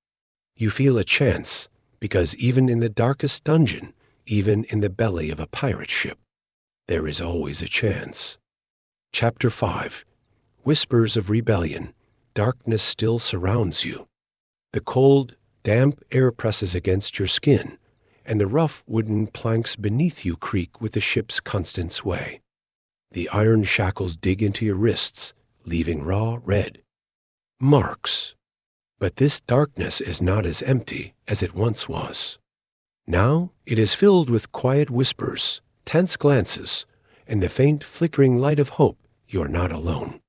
You feel a chance, because even in the darkest dungeon, even in the belly of a pirate ship, there is always a chance. Chapter 5. Whispers of Rebellion. Darkness still surrounds you. The cold, damp air presses against your skin, and the rough wooden planks beneath you creak with the ship's constant sway. The iron shackles dig into your wrists, leaving raw red marks. But this darkness is not as empty as it once was. Now it is filled with quiet whispers, tense glances, and the faint flickering light of hope. You are not alone.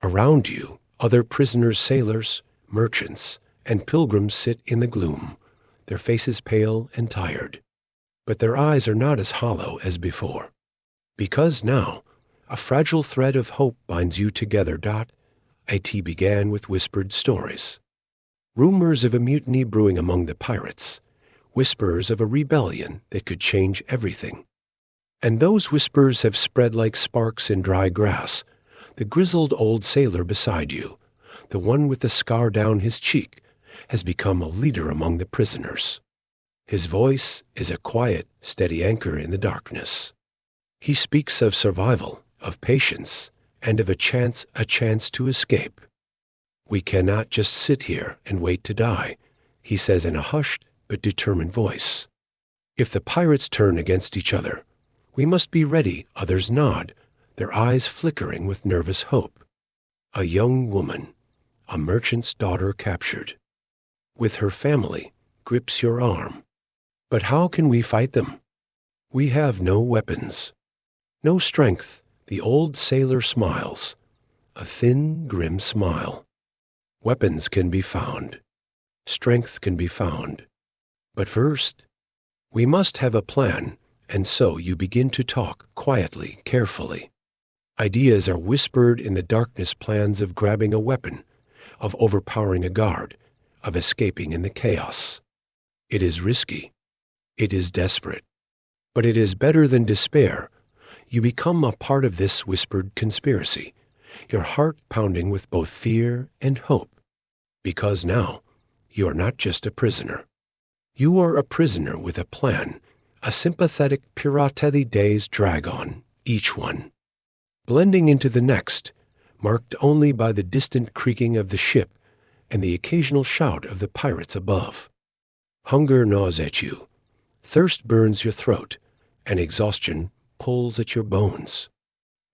Around you, other prisoners, sailors, merchants, and pilgrims sit in the gloom, their faces pale and tired. But their eyes are not as hollow as before. Because now, a fragile thread of hope binds you together. It began with whispered stories. Rumors of a mutiny brewing among the pirates. Whispers of a rebellion that could change everything. And those whispers have spread like sparks in dry grass. The grizzled old sailor beside you, the one with the scar down his cheek, has become a leader among the prisoners. His voice is a quiet, steady anchor in the darkness. He speaks of survival, of patience, and of a chance to escape. "We cannot just sit here and wait to die," he says in a hushed but determined voice. "If the pirates turn against each other, we must be ready." Others nod, their eyes flickering with nervous hope. A young woman, a merchant's daughter captured, with her family, grips your arm. "But how can we fight them? We have no weapons, no strength." The old sailor smiles, a thin, grim smile. "Weapons can be found. Strength can be found. But first, we must have a plan." And so you begin to talk quietly, carefully. Ideas are whispered in the darkness, plans of grabbing a weapon, of overpowering a guard, of escaping in the chaos. It is risky. It is desperate. But it is better than despair. You become a part of this whispered conspiracy, your heart pounding with both fear and hope. Because now, you are not just a prisoner. You are a prisoner with a plan, a sympathetic pirated days drag on, each one, blending into the next, marked only by the distant creaking of the ship and the occasional shout of the pirates above. Hunger gnaws at you, thirst burns your throat, and exhaustion pulls at your bones.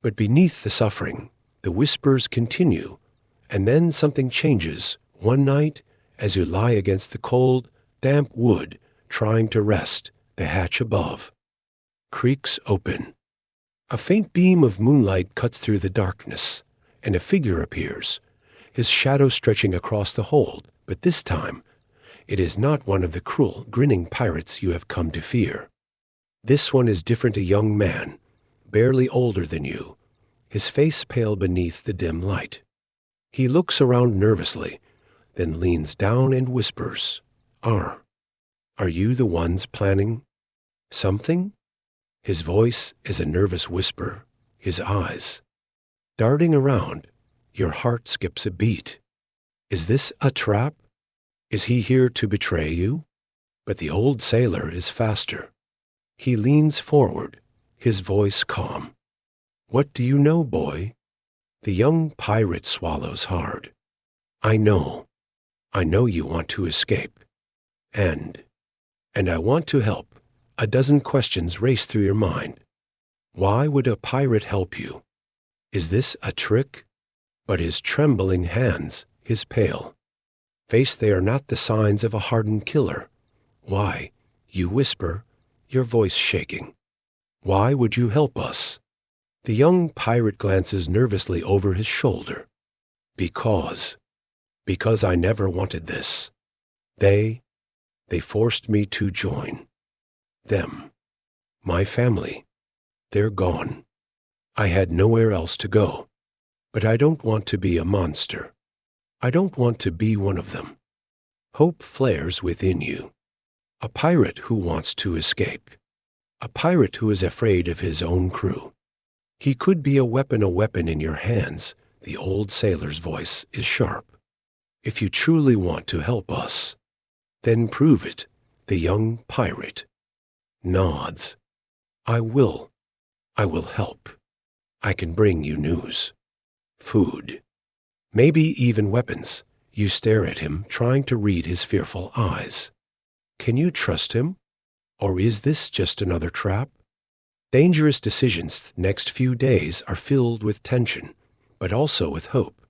But beneath the suffering, the whispers continue, and then something changes. One night, as you lie against the cold, damp wood, trying to rest, the hatch above creaks open. A faint beam of moonlight cuts through the darkness, and a figure appears, his shadow stretching across the hold. But this time, it is not one of the cruel, grinning pirates you have come to fear. This one is different, a young man, barely older than you, his face pale beneath the dim light. He looks around nervously, then leans down and whispers, Are you the ones planning something?" His voice is a nervous whisper, his eyes darting around. Your heart skips a beat. Is this a trap? Is he here to betray you? But the old sailor is faster. He leans forward, his voice calm. "What do you know, boy?" The young pirate swallows hard. I know you want to escape. And I want to help." A dozen questions race through your mind. Why would a pirate help you? Is this a trick? But his trembling hands, his pale face, they are not the signs of a hardened killer. "Why?" you whisper, your voice shaking. "Why would you help us?" The young pirate glances nervously over his shoulder. Because I never wanted this. They forced me to join them. My family, they're gone. I had nowhere else to go. But I don't want to be a monster. I don't want to be one of them." Hope flares within you. A pirate who wants to escape. A pirate who is afraid of his own crew. He could be a weapon in your hands. The old sailor's voice is sharp. "If you truly want to help us, then prove it." The young pirate nods. I will help. I can bring you news, food, maybe even weapons." You stare at him, trying to read his fearful eyes. Can you trust him? Or is this just another trap? Dangerous decisions the next few days are filled with tension, but also with hope.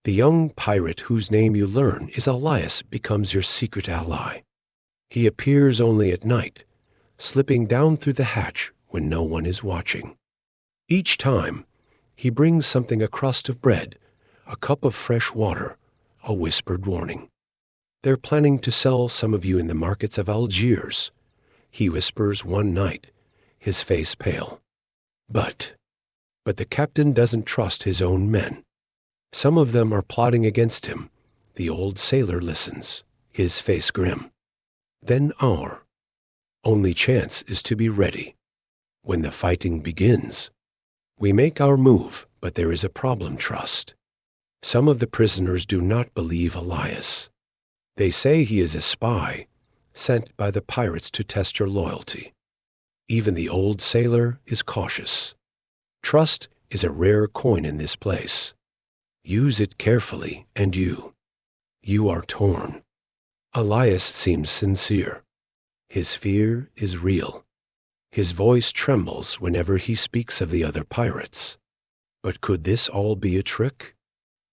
The young pirate whose name you learn is Elias becomes your secret ally. He appears only at night, slipping down through the hatch when no one is watching. Each time, he brings something: a crust of bread, a cup of fresh water, a whispered warning. "They're planning to sell some of you in the markets of Algiers," he whispers one night, his face pale. But the captain doesn't trust his own men. Some of them are plotting against him. The old sailor listens, his face grim. Then our only chance is to be ready. When the fighting begins, We make our move, but there is a problem, Trust. Some of the prisoners do not believe Elias. They say he is a spy, sent by the pirates to test your loyalty. Even the old sailor is cautious. Trust is a rare coin in this place. Use it carefully, and you are torn. Elias seems sincere. His fear is real. His voice trembles whenever he speaks of the other pirates. But could this all be a trick?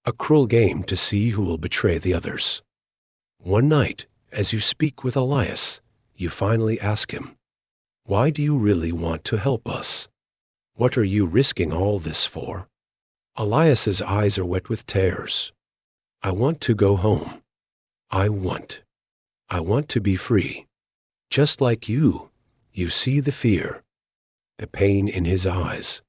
A cruel game to see who will betray the others. One night, as you speak with Elias, you finally ask him, "Why do you really want to help us? What are you risking all this for?" Elias's eyes are wet with tears. "I want to go home. I want to be free. Just like you see the fear, the pain in his eyes.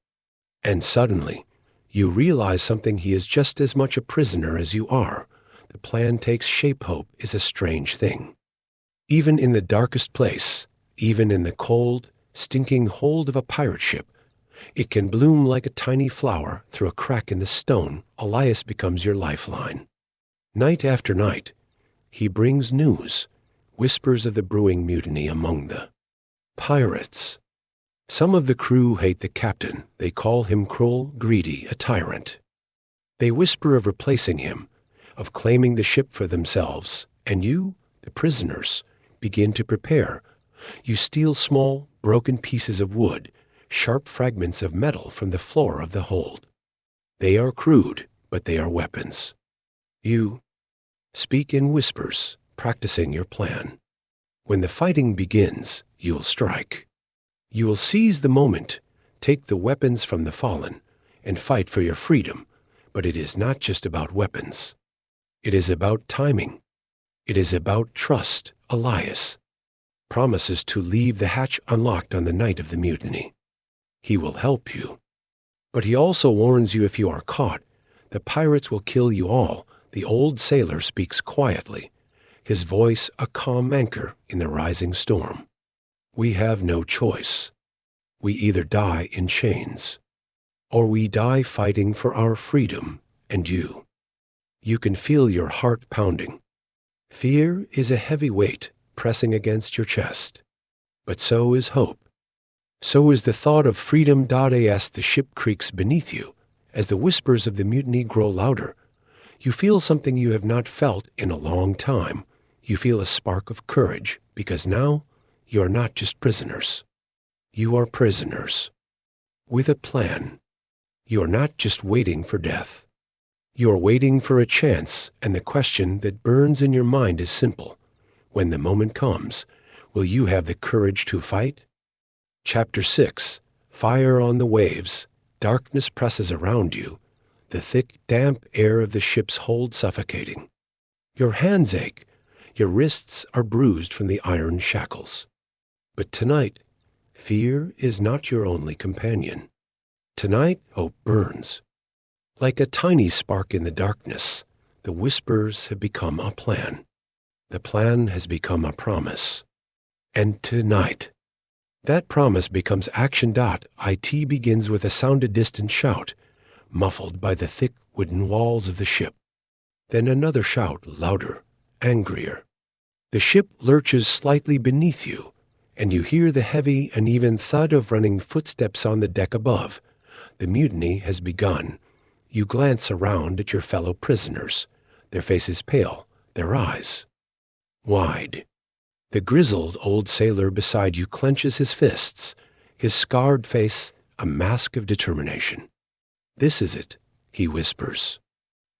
And suddenly, you realize something: he is just as much a prisoner as you are. The plan takes shape. Hope is a strange thing. Even in the darkest place, even in the cold, stinking hold of a pirate ship, it can bloom like a tiny flower through a crack in the stone. Elias becomes your lifeline. Night after night, he brings news, whispers of the brewing mutiny among the pirates. Some of the crew hate the captain. They call him cruel, greedy, a tyrant. They whisper of replacing him, of claiming the ship for themselves. And you, the prisoners, begin to prepare. You steal small, broken pieces of wood, sharp fragments of metal from the floor of the hold. They are crude, but they are weapons. You speak in whispers, practicing your plan. When the fighting begins, you'll strike. You will seize the moment, take the weapons from the fallen, and fight for your freedom. But it is not just about weapons. It is about timing. It is about trust. Elias promises to leave the hatch unlocked on the night of the mutiny. He will help you. But he also warns you: if you are caught, the pirates will kill you all. The old sailor speaks quietly, his voice a calm anchor in the rising storm. We have no choice. We either die in chains, or we die fighting for our freedom. And you can feel your heart pounding. Fear is a heavy weight pressing against your chest. But so is hope. So is the thought of freedom. As the ship creaks beneath you, as the whispers of the mutiny grow louder, you feel something you have not felt in a long time. You feel a spark of courage, because now you are not just prisoners. You are prisoners with a plan. You are not just waiting for death. You are waiting for a chance, and the question that burns in your mind is simple. When the moment comes, will you have the courage to fight? Chapter 6. Fire on the waves. Darkness presses around you, the thick, damp air of the ship's hold suffocating. Your hands ache. Your wrists are bruised from the iron shackles. But tonight, fear is not your only companion. Tonight, hope burns. Like a tiny spark in the darkness, the whispers have become a plan. The plan has become a promise. And tonight, that promise becomes action. It begins with a sound, a distant shout, muffled by the thick wooden walls of the ship. Then another shout, louder, angrier. The ship lurches slightly beneath you, and you hear the heavy, uneven thud of running footsteps on the deck above. The mutiny has begun. You glance around at your fellow prisoners, their faces pale, their eyes wide. The grizzled old sailor beside you clenches his fists, his scarred face a mask of determination. "This is it," he whispers.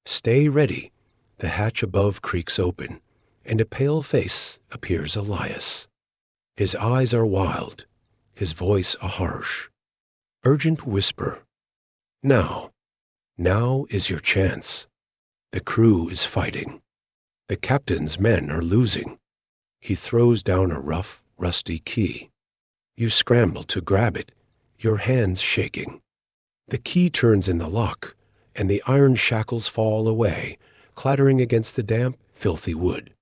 "Stay ready." The hatch above creaks open, and a pale face appears. Elias. His eyes are wild, his voice a harsh, urgent whisper. Now is your chance. The crew is fighting. The captain's men are losing. He throws down a rough, rusty key. You scramble to grab it, your hands shaking. The key turns in the lock, and the iron shackles fall away, clattering against the damp, filthy wood.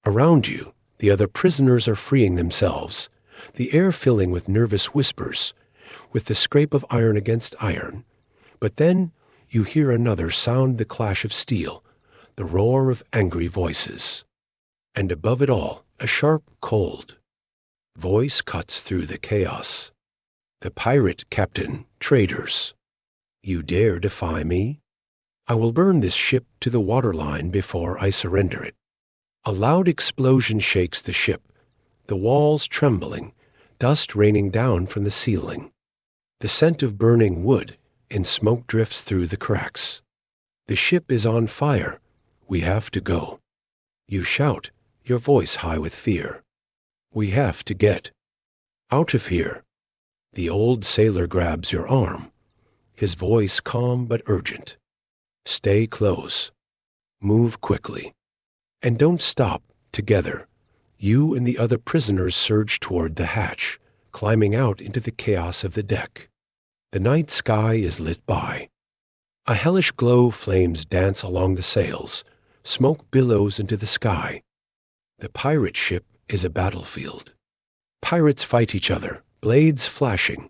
Around you, the other prisoners are freeing themselves, the air filling with nervous whispers. with the scrape of iron against iron. But then you hear another sound, the clash of steel, the roar of angry voices. And above it all, a sharp, cold voice cuts through the chaos. The pirate captain, traitors. You dare defy me? I will burn this ship to the waterline before I surrender it. A loud explosion shakes the ship, the walls trembling, dust raining down from the ceiling. The scent of burning wood and smoke drifts through the cracks. The ship is on fire. We have to go. You shout, your voice high with fear. We have to get out of here. The old sailor grabs your arm, his voice calm but urgent. Stay close. Move quickly. And don't stop. Together, you and the other prisoners surge toward the hatch, climbing out into the chaos of the deck. The night sky is lit by a hellish glow. Flames dance along the sails. Smoke billows into the sky. The pirate ship is a battlefield. Pirates fight each other, blades flashing,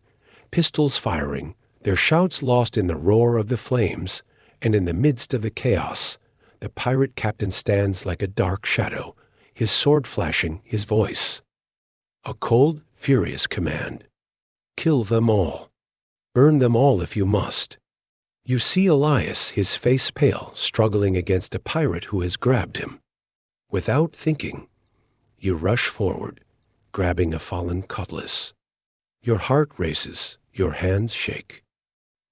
pistols firing, their shouts lost in the roar of the flames, and in the midst of the chaos, the pirate captain stands like a dark shadow, his sword flashing, his voice. A cold, furious command. Kill them all. Burn them all if you must. You see Elias, his face pale, struggling against a pirate who has grabbed him. Without thinking, you rush forward, grabbing a fallen cutlass. Your heart races, your hands shake.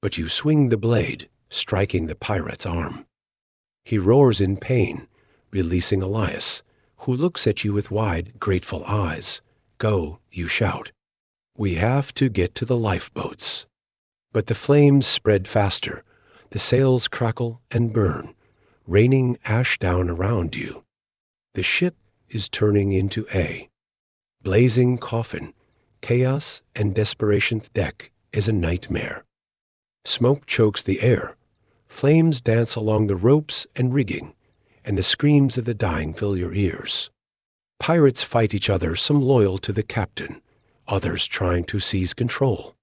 But you swing the blade, striking the pirate's arm. He roars in pain, releasing Elias, who looks at you with wide, grateful eyes. Go, you shout. We have to get to the lifeboats. But the flames spread faster. The sails crackle and burn, raining ash down around you. The ship is turning into a blazing coffin. Chaos and desperation's deck is a nightmare. Smoke chokes the air. Flames dance along the ropes and rigging, and the screams of the dying fill your ears. Pirates fight each other, some loyal to the captain, others trying to seize control.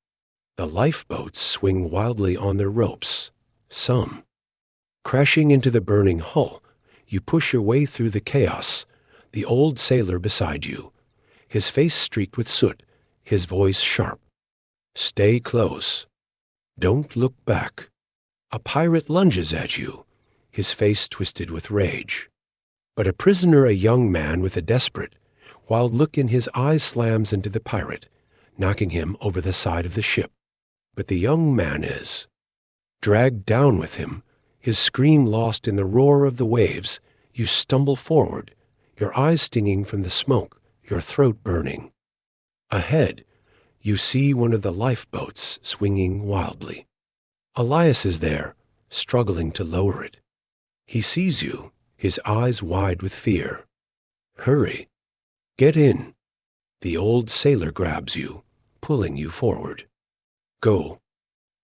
The lifeboats swing wildly on their ropes, some crashing into the burning hull. You push your way through the chaos, the old sailor beside you, his face streaked with soot, his voice sharp. Stay close. Don't look back. A pirate lunges at you, his face twisted with rage. But a prisoner, a young man with a desperate, wild look in his eyes, slams into the pirate, knocking him over the side of the ship. But the young man is dragged down with him, his scream lost in the roar of the waves. You stumble forward, your eyes stinging from the smoke, your throat burning. Ahead, you see one of the lifeboats swinging wildly. Elias is there, struggling to lower it. He sees you, his eyes wide with fear. Hurry. Get in. The old sailor grabs you, pulling you forward. Go.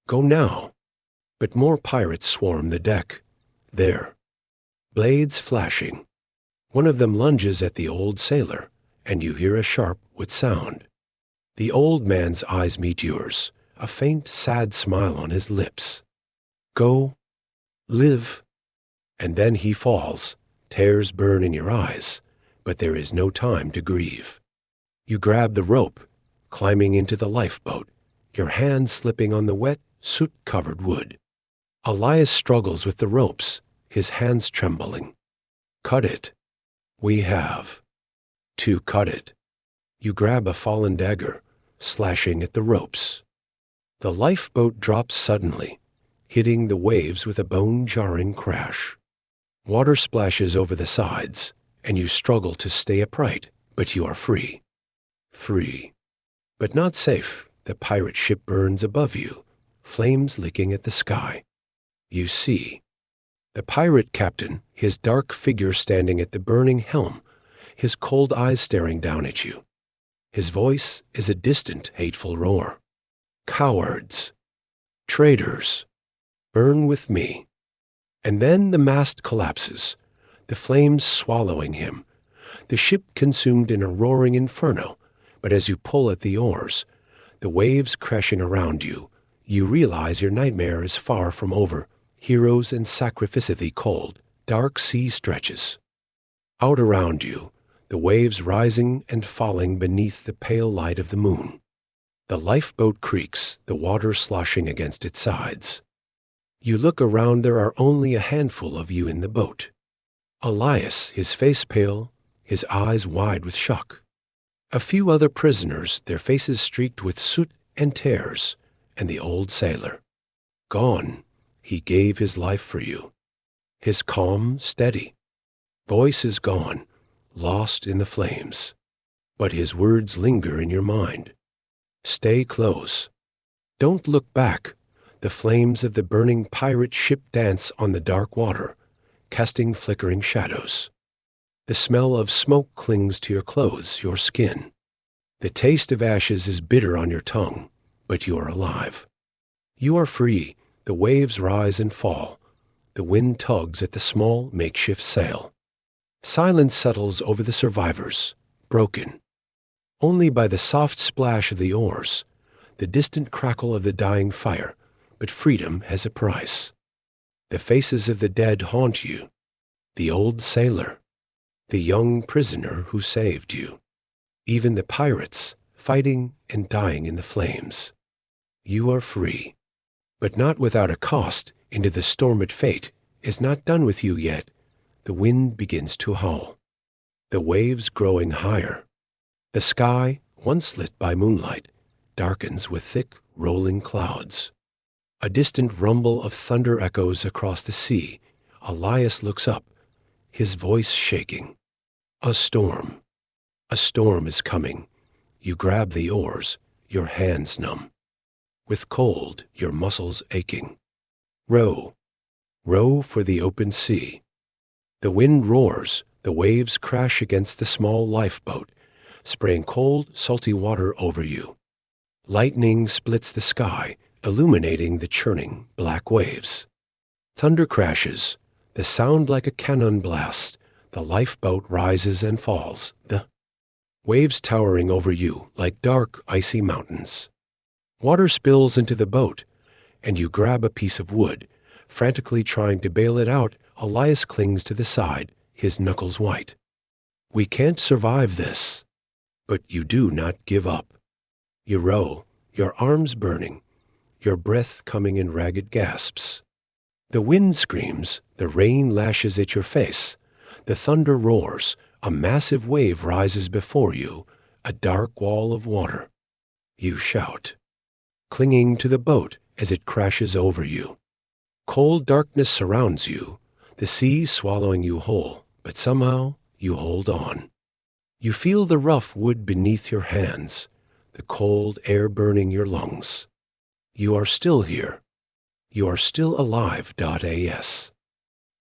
Go now. But more pirates swarm the deck. There. Blades flashing. One of them lunges at the old sailor, and you hear a sharp wood sound. The old man's eyes meet yours, a faint, sad smile on his lips. Go. Live. And then he falls. Tears burn in your eyes, but there is no time to grieve. You grab the rope, climbing into the lifeboat, your hands slipping on the wet, soot-covered wood. Elias struggles with the ropes, his hands trembling. Cut it. We have to cut it. You grab a fallen dagger, slashing at the ropes. The lifeboat drops suddenly, hitting the waves with a bone-jarring crash. Water splashes over the sides, and you struggle to stay upright, but you are free. Free. But not safe. The pirate ship burns above you, flames licking at the sky. You see the pirate captain, his dark figure standing at the burning helm, his cold eyes staring down at you. His voice is a distant, hateful roar. Cowards. Traitors. Burn with me. And then the mast collapses, the flames swallowing him. The ship consumed in a roaring inferno, but as you pull at the oars, The waves crashing around you, you realize your nightmare is far from over. Heroes and sacrificially cold, dark sea stretches. Out around you, the waves rising and falling beneath the pale light of the moon. The lifeboat creaks, the water sloshing against its sides. You look around, there are only a handful of you in the boat. Elias, his face pale, his eyes wide with shock. A few other prisoners, their faces streaked with soot and tears, and the old sailor. Gone, he gave his life for you. His calm, steady voice is gone, lost in the flames. But his words linger in your mind. Stay close. Don't look back. The flames of the burning pirate ship dance on the dark water, casting flickering shadows. The smell of smoke clings to your clothes, your skin. The taste of ashes is bitter on your tongue, but you are alive. You are free. The waves rise and fall. The wind tugs at the small makeshift sail. Silence settles over the survivors, broken only by the soft splash of the oars, the distant crackle of the dying fire. But freedom has a price. The faces of the dead haunt you. The old sailor, the young prisoner who saved you, even the pirates fighting and dying in the flames. You are free, but not without a cost. Into the storm at fate is not done with you yet. The wind begins to howl. The waves growing higher. The sky, once lit by moonlight, darkens with thick, rolling clouds. A distant rumble of thunder echoes across the sea. Elias looks up, his voice shaking. A storm. A storm is coming. You grab the oars, your hands numb. With cold, your muscles aching. Row. Row for the open sea. The wind roars, the waves crash against the small lifeboat, spraying cold, salty water over you. Lightning splits the sky, illuminating the churning black waves. Thunder crashes, the sound like a cannon blast. The lifeboat rises and falls, the waves towering over you like dark, icy mountains. Water spills into the boat, and you grab a piece of wood, frantically trying to bail it out. Elias clings to the side, his knuckles white. We can't survive this. But you do not give up. You row, your arms burning, your breath coming in ragged gasps. The wind screams, the rain lashes at your face, the thunder roars, a massive wave rises before you, a dark wall of water. You shout, clinging to the boat as it crashes over you. Cold darkness surrounds you, the sea swallowing you whole, but somehow you hold on. You feel the rough wood beneath your hands, the cold air burning your lungs. You are still here. You are still alive. As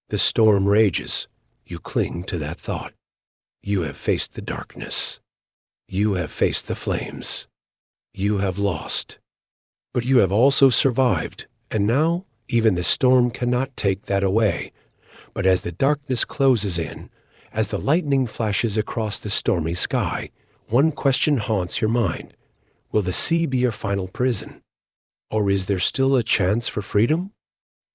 the storm rages, you cling to that thought. You have faced the darkness. You have faced the flames. You have lost. But you have also survived, and now even the storm cannot take that away. But as the darkness closes in, as the lightning flashes across the stormy sky, one question haunts your mind. Will the sea be your final prison? Or is there still a chance for freedom?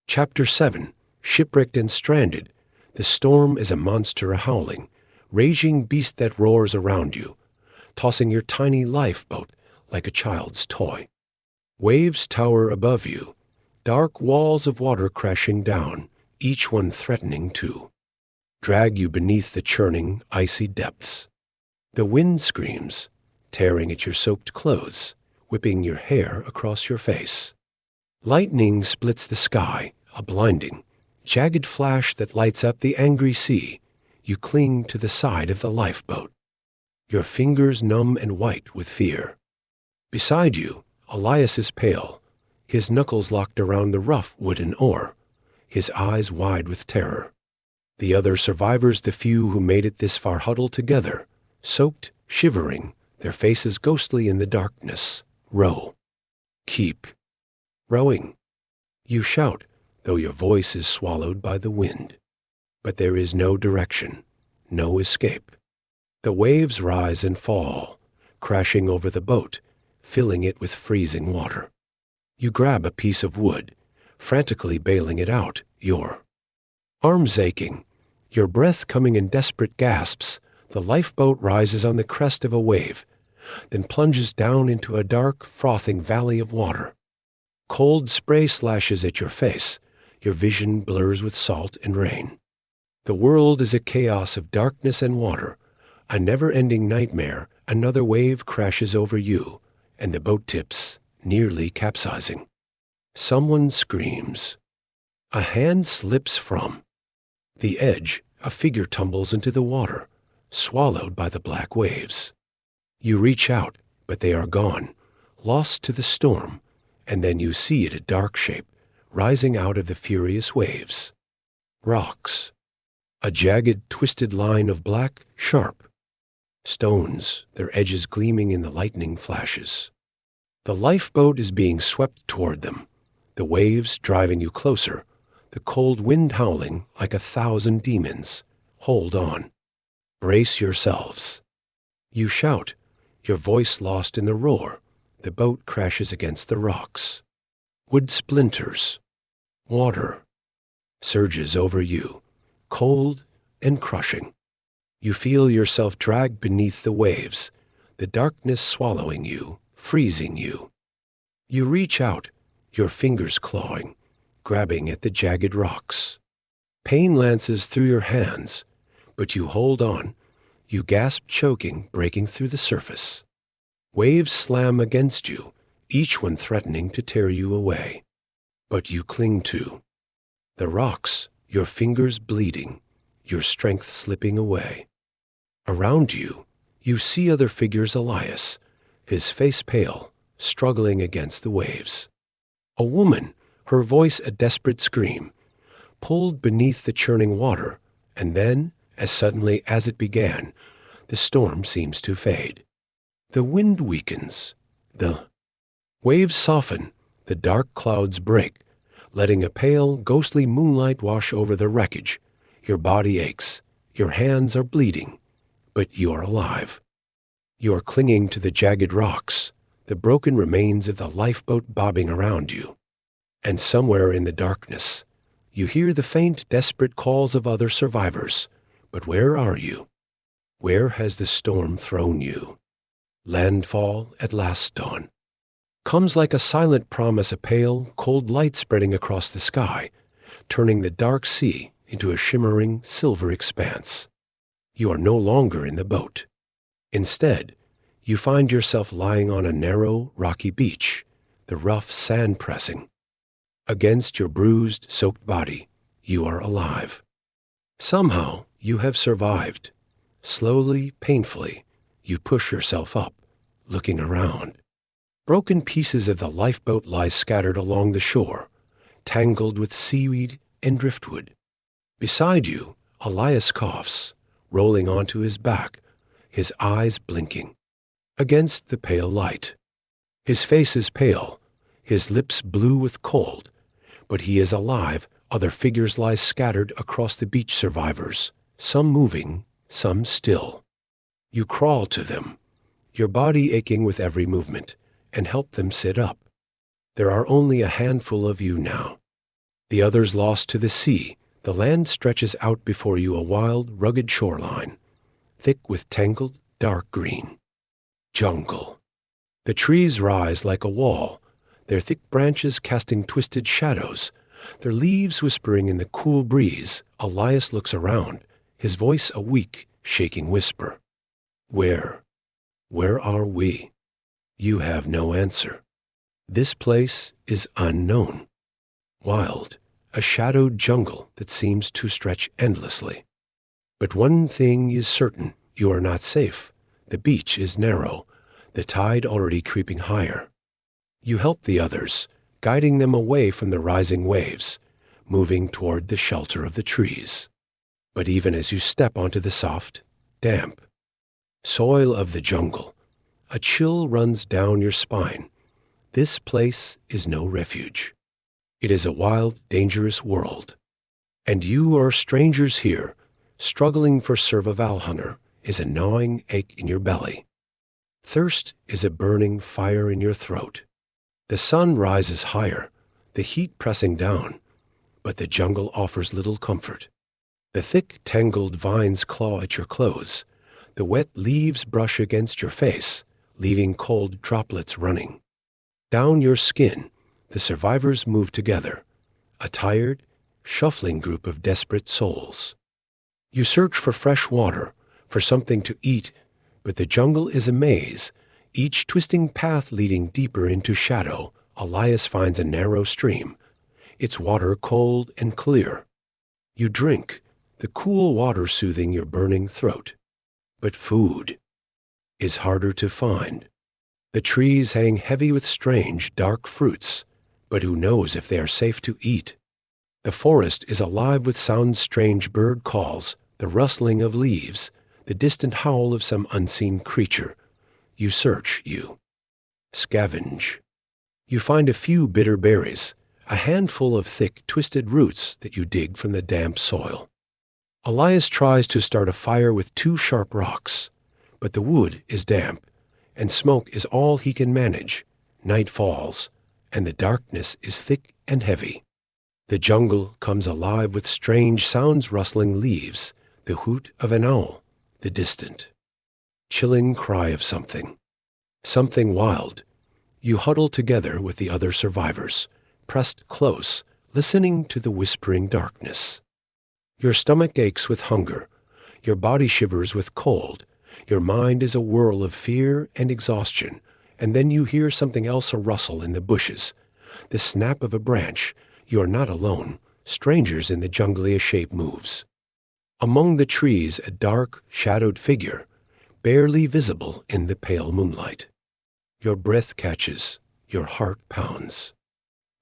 Chapter 7. Shipwrecked and stranded. The storm is a monster howling, raging beast that roars around you, tossing your tiny lifeboat like a child's toy. Waves tower above you, dark walls of water crashing down, each one threatening to drag you beneath the churning, icy depths. The wind screams, tearing at your soaked clothes, whipping your hair across your face. Lightning splits the sky, a blinding, jagged flash that lights up the angry sea. You cling to the side of the lifeboat, your fingers numb and white with fear. Beside you, Elias is pale, his knuckles locked around the rough wooden oar, his eyes wide with terror. The other survivors, the few who made it this far, huddle together, soaked, shivering, their faces ghostly in the darkness. Row. Keep rowing. You shout, though your voice is swallowed by the wind. But there is no direction, no escape. The waves rise and fall, crashing over the boat, filling it with freezing water. You grab a piece of wood, frantically bailing it out, your arms aching, your breath coming in desperate gasps. The lifeboat rises on the crest of a wave, then plunges down into a dark, frothing valley of water. Cold spray slashes at your face. Your vision blurs with salt and rain. The world is a chaos of darkness and water, a never-ending nightmare. Another wave crashes over you, and the boat tips, nearly capsizing. Someone screams. A hand slips from the edge. A figure tumbles into the water, swallowed by the black waves. You reach out, but they are gone, lost to the storm, and then you see it, a dark shape, rising out of the furious waves. Rocks. A jagged, twisted line of black, sharp stones, their edges gleaming in the lightning flashes. The lifeboat is being swept toward them, the waves driving you closer, the cold wind howling like 1,000 demons. Hold on. Brace yourselves. You shout, your voice lost in the roar. The boat crashes against the rocks. Wood splinters. Water surges over you, cold and crushing. You feel yourself dragged beneath the waves, the darkness swallowing you, freezing you. You reach out, your fingers clawing, grabbing at the jagged rocks. Pain lances through your hands, but you hold on. You gasp, choking, breaking through the surface. Waves slam against you, each one threatening to tear you away. But you cling to the rocks, your fingers bleeding, your strength slipping away. Around you, you see other figures. Elias, his face pale, struggling against the waves. A woman, her voice a desperate scream, pulled beneath the churning water, and then, as suddenly as it began, the storm seems to fade. The wind weakens. The waves soften. The dark clouds break, letting a pale, ghostly moonlight wash over the wreckage. Your body aches. Your hands are bleeding. But you are alive. You are clinging to the jagged rocks, the broken remains of the lifeboat bobbing around you. And somewhere in the darkness, you hear the faint, desperate calls of other survivors. But where are you? Where has the storm thrown you? Landfall at last dawn comes like a silent promise, a pale, cold light spreading across the sky, turning the dark sea into a shimmering silver expanse. You are no longer in the boat. Instead, you find yourself lying on a narrow, rocky beach, the rough sand pressing against your bruised, soaked body. You are alive. Somehow, you have survived. Slowly, painfully, you push yourself up, looking around. Broken pieces of the lifeboat lie scattered along the shore, tangled with seaweed and driftwood. Beside you, Elias coughs, rolling onto his back, his eyes blinking against the pale light. His face is pale, his lips blue with cold, but he is alive. Other figures lie scattered across the beach, survivors, some moving, some still. You crawl to them, your body aching with every movement, and help them sit up. There are only a handful of you now. The others lost to the sea. The land stretches out before you, a wild, rugged shoreline, thick with tangled, dark green jungle. The trees rise like a wall, their thick branches casting twisted shadows, their leaves whispering in the cool breeze. Elias looks around, his voice a weak, shaking whisper. Where are we? You have no answer. This place is unknown. Wild, a shadowed jungle that seems to stretch endlessly. But one thing is certain, you are not safe. The beach is narrow, the tide already creeping higher. You help the others, guiding them away from the rising waves, moving toward the shelter of the trees. But even as you step onto the soft, damp soil of the jungle, a chill runs down your spine. This place is no refuge. It is a wild, dangerous world. And you are strangers here. Struggling for survival, hunger is a gnawing ache in your belly. Thirst is a burning fire in your throat. The sun rises higher, the heat pressing down, but the jungle offers little comfort. The thick, tangled vines claw at your clothes. The wet leaves brush against your face, leaving cold droplets running. Down your skin, the survivors move together, a tired, shuffling group of desperate souls. You search for fresh water, for something to eat, but the jungle is a maze, each twisting path leading deeper into shadow. Elias finds a narrow stream, its water cold and clear. You drink, the cool water soothing your burning throat. But food is harder to find. The trees hang heavy with strange, dark fruits, but who knows if they are safe to eat? The forest is alive with sounds strange bird calls, the rustling of leaves, the distant howl of some unseen creature. You search, you scavenge. You find a few bitter berries, a handful of thick, twisted roots that you dig from the damp soil. Elias tries to start a fire with 2 sharp rocks, but the wood is damp, and smoke is all he can manage. Night falls, and the darkness is thick and heavy. The jungle comes alive with strange sounds, rustling leaves, the hoot of an owl, the distant, chilling cry of something wild. You huddle together with the other survivors, pressed close, listening to the whispering darkness. Your stomach aches with hunger, your body shivers with cold, your mind is a whirl of fear and exhaustion, and then you hear something else, a rustle in the bushes, the snap of a branch. You are not alone. Strangers in the jungle. A shape moves. Among the trees, a dark, shadowed figure, barely visible in the pale moonlight. Your breath catches, your heart pounds.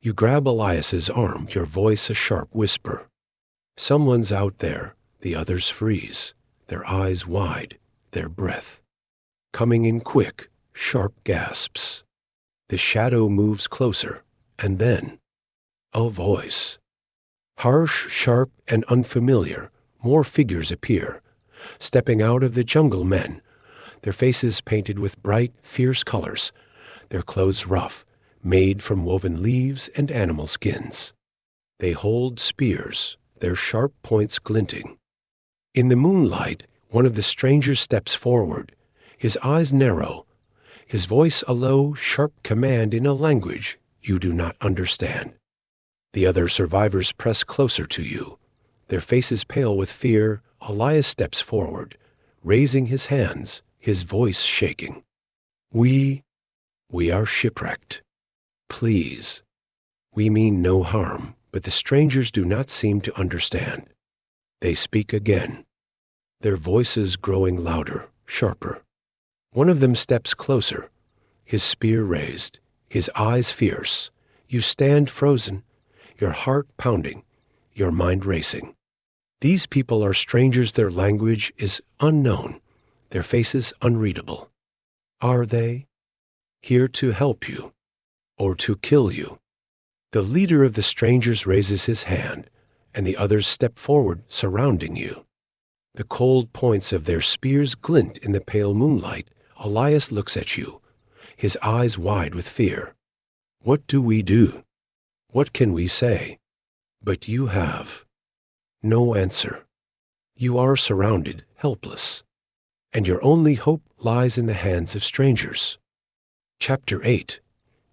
You grab Elias's arm, your voice a sharp whisper. Someone's out there. The others freeze, their eyes wide, their breath coming in quick, sharp gasps. The shadow moves closer, and then a voice. Harsh, sharp, and unfamiliar, more figures appear, stepping out of the jungle. Men, their faces painted with bright, fierce colors, their clothes rough, made from woven leaves and animal skins. They hold spears, their sharp points glinting. In the moonlight, one of the strangers steps forward, his eyes narrow, his voice a low, sharp command in a language you do not understand. The other survivors press closer to you, their faces pale with fear. Elias steps forward, raising his hands, his voice shaking. We are shipwrecked. Please. We mean no harm, but the strangers do not seem to understand. They speak again, their voices growing louder, sharper. One of them steps closer, his spear raised, his eyes fierce. You stand frozen, your heart pounding, your mind racing. These people are strangers. Their language is unknown, their faces unreadable. Are they here to help you or to kill you? The leader of the strangers raises his hand, and the others step forward, surrounding you. The cold points of their spears glint in the pale moonlight. Elias looks at you, his eyes wide with fear. What do we do? What can we say? But you have no answer. You are surrounded, helpless, and your only hope lies in the hands of strangers. Chapter 8.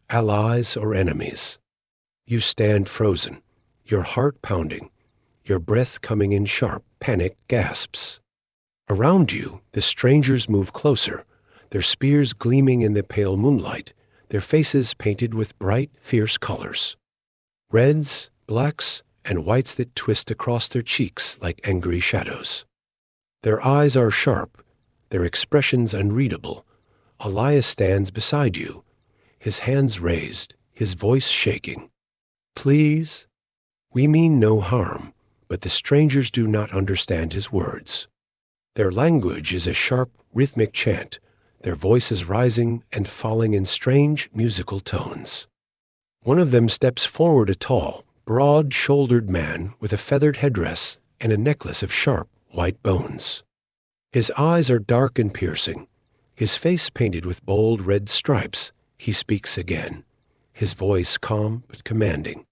Allies or Enemies. You stand frozen, your heart pounding, your breath coming in sharp, panicked gasps. Around you, the strangers move closer, their spears gleaming in the pale moonlight, their faces painted with bright, fierce colors. Reds, blacks, and whites that twist across their cheeks like angry shadows. Their eyes are sharp, their expressions unreadable. Elias stands beside you, his hands raised, his voice shaking. Please? We mean no harm, but the strangers do not understand his words. Their language is a sharp, rhythmic chant, their voices rising and falling in strange musical tones. One of them steps forward, a tall, broad-shouldered man with a feathered headdress and a necklace of sharp, white bones. His eyes are dark and piercing, His face painted with bold red stripes, he speaks again, his voice calm but commanding.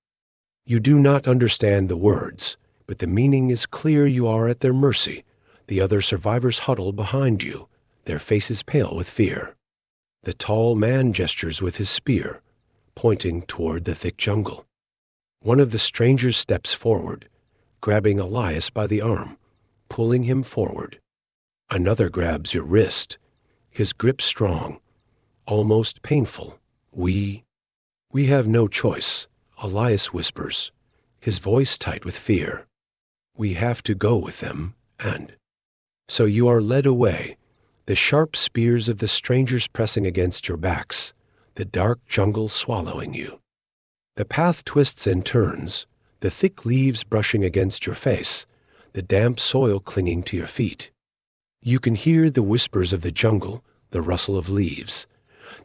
You do not understand the words, but the meaning is clear. You are at their mercy. The other survivors huddle behind you, their faces pale with fear. The tall man gestures with his spear, pointing toward the thick jungle. One of the strangers steps forward, grabbing Elias by the arm, pulling him forward. Another grabs your wrist, his grip strong, almost painful. We have no choice, Elias whispers, his voice tight with fear. We have to go with them, and so you are led away, the sharp spears of the strangers pressing against your backs, the dark jungle swallowing you. The path twists and turns, the thick leaves brushing against your face, the damp soil clinging to your feet. You can hear the whispers of the jungle, the rustle of leaves,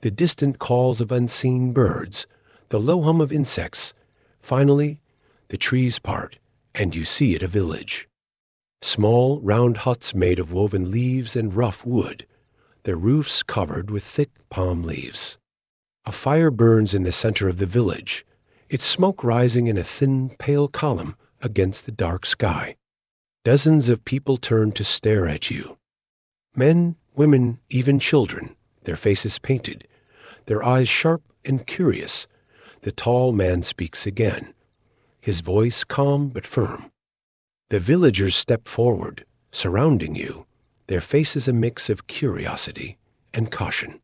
the distant calls of unseen birds, the low hum of insects. Finally, the trees part, and you see it a village. Small, round huts made of woven leaves and rough wood, their roofs covered with thick palm leaves. A fire burns in the center of the village, its smoke rising in a thin, pale column against the dark sky. Dozens of people turn to stare at you. Men, women, even children, their faces painted, their eyes sharp and curious. The tall man speaks again, his voice calm but firm. The villagers step forward, surrounding you, their faces a mix of curiosity and caution.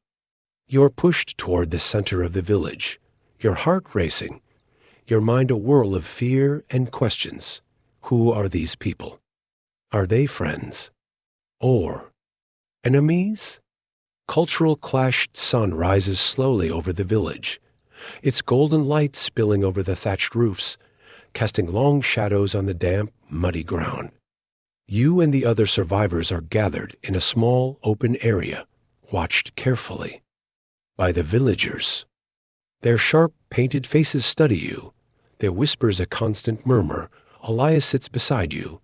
You're pushed toward the center of the village, your heart racing, your mind a whirl of fear and questions. Who are these people? Are they friends? Or enemies? Cultural clashed sun rises slowly over the village, its golden light spilling over the thatched roofs, casting long shadows on the damp, muddy ground. You and the other survivors are gathered in a small, open area, watched carefully by the villagers. Their sharp, painted faces study you, their whispers a constant murmur. Elias sits beside you,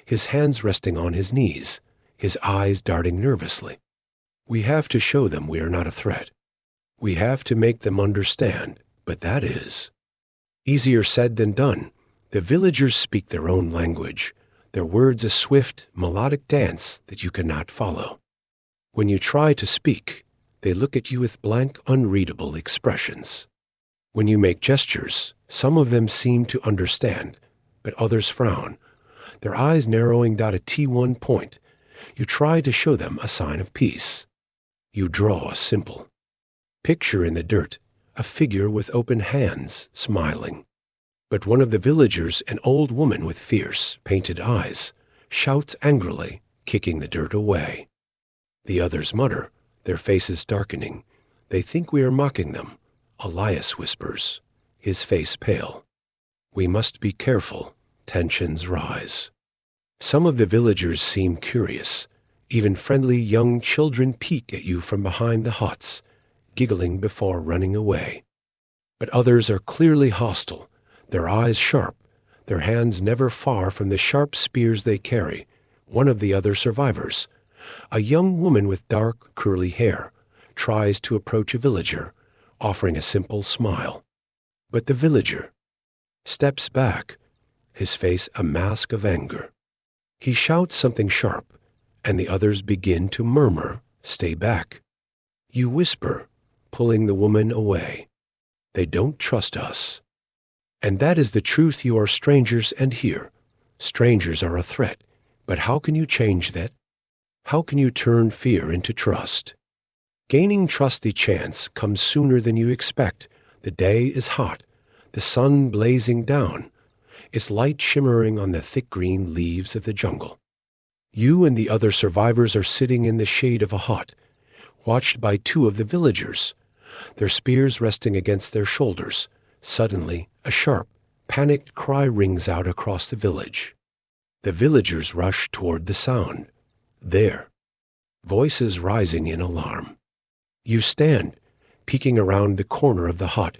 his hands resting on his knees, his eyes darting nervously. We have to show them we are not a threat. We have to make them understand, but that is easier said than done. The villagers speak their own language, their words a swift, melodic dance that you cannot follow. When you try to speak, they look at you with blank, unreadable expressions. When you make gestures, some of them seem to understand, but others frown, their eyes narrowing down a T1 point. You try to show them a sign of peace. You draw a simple picture in the dirt, a figure with open hands, smiling. But one of the villagers, an old woman with fierce, painted eyes, shouts angrily, kicking the dirt away. The others mutter, their faces darkening. They think we are mocking them. Elias whispers, his face pale. We must be careful. Tensions rise. Some of the villagers seem curious. Even friendly young children peek at you from behind the huts, giggling before running away. But others are clearly hostile, their eyes sharp, their hands never far from the sharp spears they carry. One of the other survivors, a young woman with dark, curly hair, tries to approach a villager, offering a simple smile. But the villager steps back, his face a mask of anger. He shouts something sharp, and the others begin to murmur, "Stay back." You whisper, pulling the woman away. They don't trust us. And that is the truth. You are strangers, and here, strangers are a threat. But how can you change that? How can you turn fear into trust? Gaining trust, the chance comes sooner than you expect. The day is hot, the sun blazing down, its light shimmering on the thick green leaves of the jungle. You and the other survivors are sitting in the shade of a hut, watched by two of the villagers, their spears resting against their shoulders. Suddenly, a sharp, panicked cry rings out across the village. The villagers rush toward the sound. There, voices rising in alarm. You stand, peeking around the corner of the hut,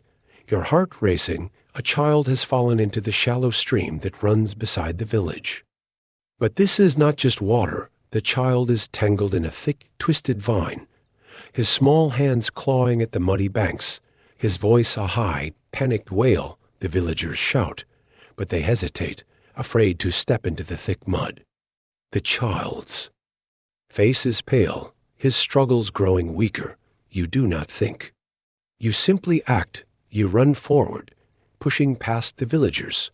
your heart racing. A child has fallen into the shallow stream that runs beside the village. But this is not just water. The child is tangled in a thick, twisted vine, his small hands clawing at the muddy banks, his voice a high, panicked wail. The villagers shout, but they hesitate, afraid to step into the thick mud. The child's face is pale, his struggles growing weaker. You do not think. You simply act. You run forward, pushing past the villagers,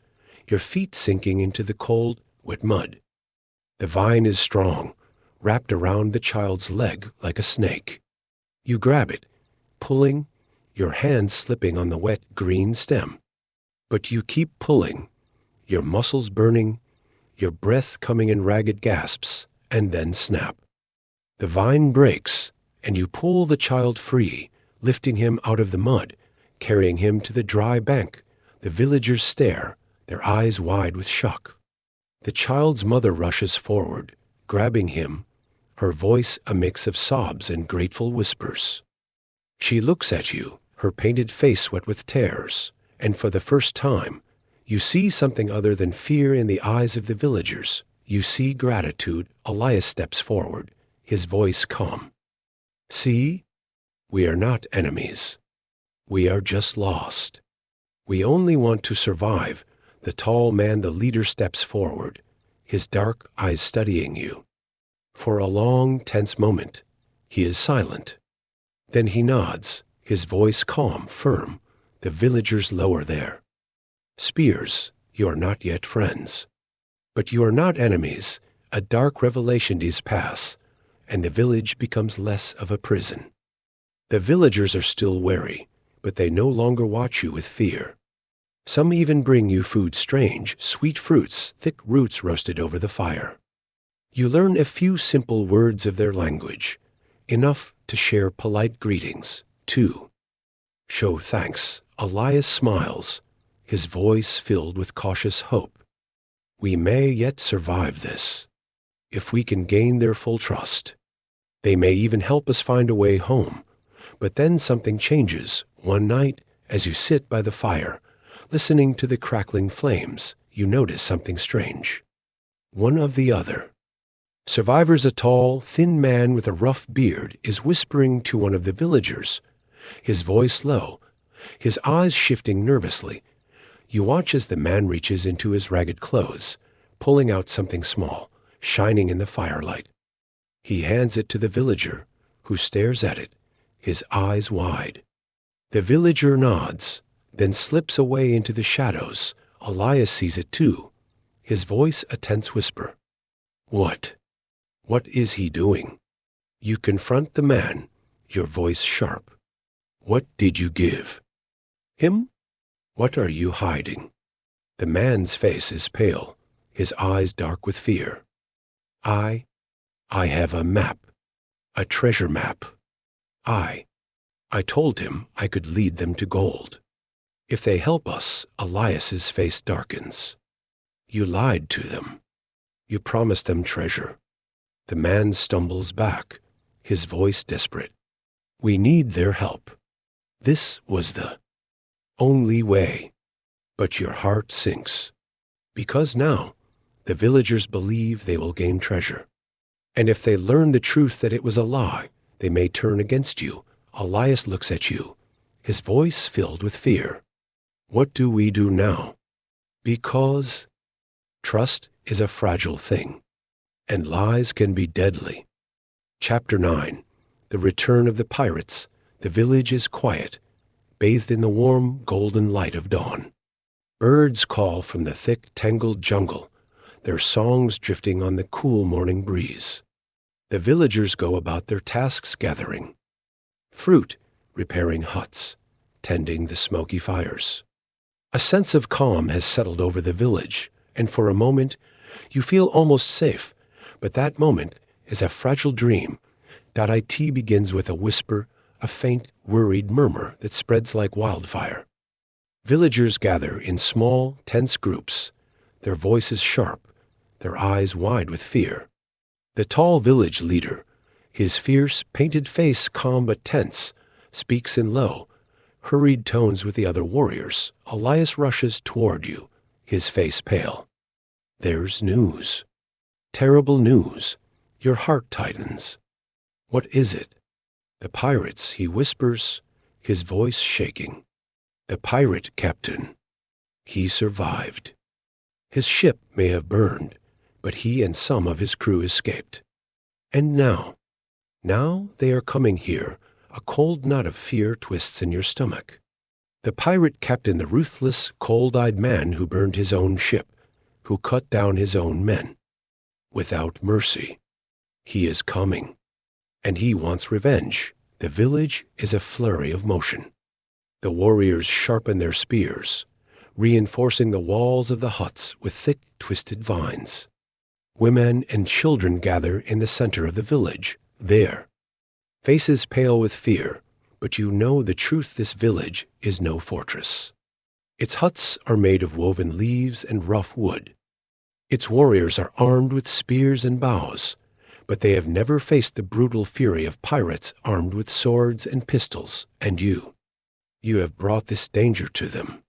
your feet sinking into the cold, wet mud. The vine is strong, wrapped around the child's leg like a snake. You grab it, pulling, your hands slipping on the wet green stem. But you keep pulling, your muscles burning, your breath coming in ragged gasps, and then snap. The vine breaks, and you pull the child free, lifting him out of the mud, carrying him to the dry bank. The villagers stare, their eyes wide with shock. The child's mother rushes forward, grabbing him, her voice a mix of sobs and grateful whispers. She looks at you, her painted face wet with tears, and for the first time, you see something other than fear in the eyes of the villagers. You see gratitude. Elias steps forward, his voice calm. See, we are not enemies. We are just lost. We only want to survive. The tall man, the leader, steps forward, his dark eyes studying you. For a long, tense moment, he is silent. Then he nods, his voice calm, firm. The villagers lower their spears. You are not yet friends. But you are not enemies. A dark revelation is pass, and the village becomes less of a prison. The villagers are still wary, but they no longer watch you with fear. Some even bring you food, strange, sweet fruits, thick roots roasted over the fire. You learn a few simple words of their language, enough to share polite greetings, to show thanks. Elias smiles, his voice filled with cautious hope. We may yet survive this, if we can gain their full trust. They may even help us find a way home. But then something changes. One night, as you sit by the fire, listening to the crackling flames, you notice something strange. One of the other survivors, a tall, thin man with a rough beard, is whispering to one of the villagers, his voice low, his eyes shifting nervously. You watch as the man reaches into his ragged clothes, pulling out something small, shining in the firelight. He hands it to the villager, who stares at it, his eyes wide. The villager nods, then slips away into the shadows. Elias sees it too, his voice a tense whisper. What is he doing? You confront the man, your voice sharp. What did you give him? What are you hiding? The man's face is pale, his eyes dark with fear. I have a map, a treasure map. I told him I could lead them to gold. If they help us, Elias's face darkens. You lied to them. You promised them treasure. The man stumbles back, his voice desperate. We need their help. This was the only way. But your heart sinks, because now the villagers believe they will gain treasure. And if they learn the truth that it was a lie, they may turn against you. Elias looks at you, his voice filled with fear. What do we do now? Because trust is a fragile thing, and lies can be deadly. Chapter 9. The Return of the Pirates. The village is quiet, bathed in the warm, golden light of dawn. Birds call from the thick, tangled jungle, their songs drifting on the cool morning breeze. The villagers go about their tasks, gathering fruit, repairing huts, tending the smoky fires. A sense of calm has settled over the village, and for a moment you feel almost safe. But that moment is a fragile dream. It begins with a whisper, a faint, worried murmur that spreads like wildfire. Villagers gather in small, tense groups, their voices sharp, their eyes wide with fear. The tall village leader, his fierce, painted face calm but tense, speaks in low, hurried tones with the other warriors. Elias rushes toward you, his face pale. There's news. Terrible news. Your heart tightens. What is it? The pirates, he whispers, his voice shaking. The pirate captain. He survived. His ship may have burned, but he and some of his crew escaped. And now they are coming here. A cold knot of fear twists in your stomach. The pirate captain, the ruthless, cold-eyed man who burned his own ship, who cut down his own men. Without mercy. He is coming. And he wants revenge. The village is a flurry of motion. The warriors sharpen their spears, reinforcing the walls of the huts with thick, twisted vines. Women and children gather in the center of the village, there. Faces pale with fear, but you know the truth: this village is no fortress. Its huts are made of woven leaves and rough wood. Its warriors are armed with spears and bows, but they have never faced the brutal fury of pirates armed with swords and pistols, and you have brought this danger to them.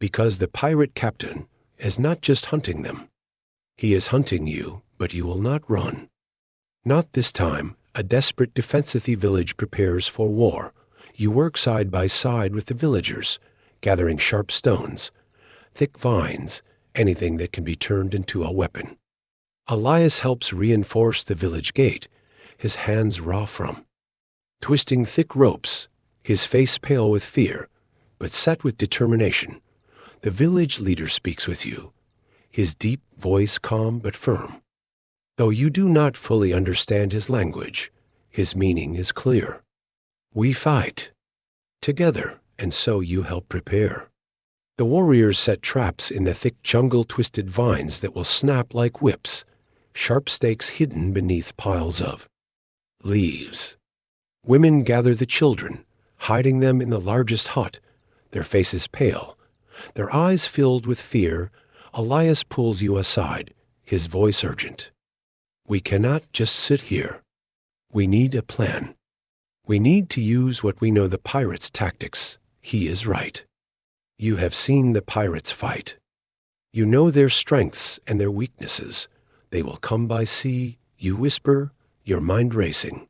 Because the pirate captain is not just hunting them. He is hunting you, but you will not run. Not this time. A desperate defensive village prepares for war. You work side by side with the villagers, gathering sharp stones, thick vines, anything that can be turned into a weapon. Elias helps reinforce the village gate, his hands raw from twisting thick ropes, his face pale with fear, but set with determination. The village leader speaks with you, his deep voice calm but firm. Though you do not fully understand his language, his meaning is clear. We fight together, and so you help prepare. The warriors set traps in the thick jungle-twisted vines that will snap like whips, sharp stakes hidden beneath piles of leaves. Women gather the children, hiding them in the largest hut, their faces pale, their eyes filled with fear. Elias pulls you aside, his voice urgent. We cannot just sit here. We need a plan. We need to use what we know: the pirates' tactics. He is right. You have seen the pirates fight. You know their strengths and their weaknesses. They will come by sea, you whisper, your mind racing.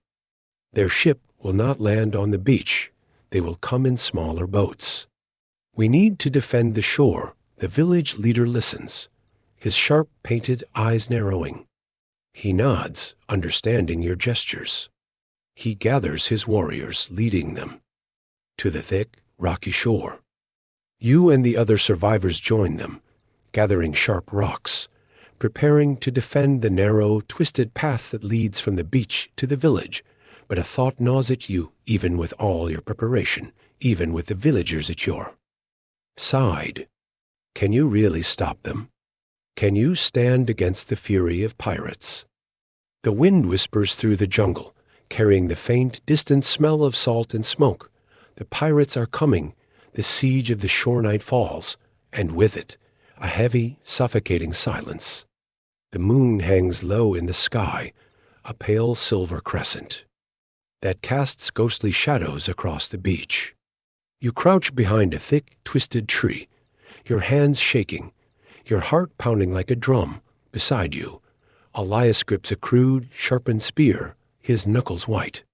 Their ship will not land on the beach. They will come in smaller boats. We need to defend the shore. The village leader listens, his sharp, painted eyes narrowing. He nods, understanding your gestures. He gathers his warriors, leading them to the thick, rocky shore. You and the other survivors join them, gathering sharp rocks, preparing to defend the narrow, twisted path that leads from the beach to the village. But a thought gnaws at you, even with all your preparation, even with the villagers at your side. Can you really stop them? Can you stand against the fury of pirates? The wind whispers through the jungle, carrying the faint, distant smell of salt and smoke. The pirates are coming. The siege of the shore night falls, and with it, a heavy, suffocating silence. The moon hangs low in the sky, a pale silver crescent that casts ghostly shadows across the beach. You crouch behind a thick, twisted tree, your hands shaking, your heart pounding like a drum. Beside you, Elias grips a crude, sharpened spear, his knuckles white.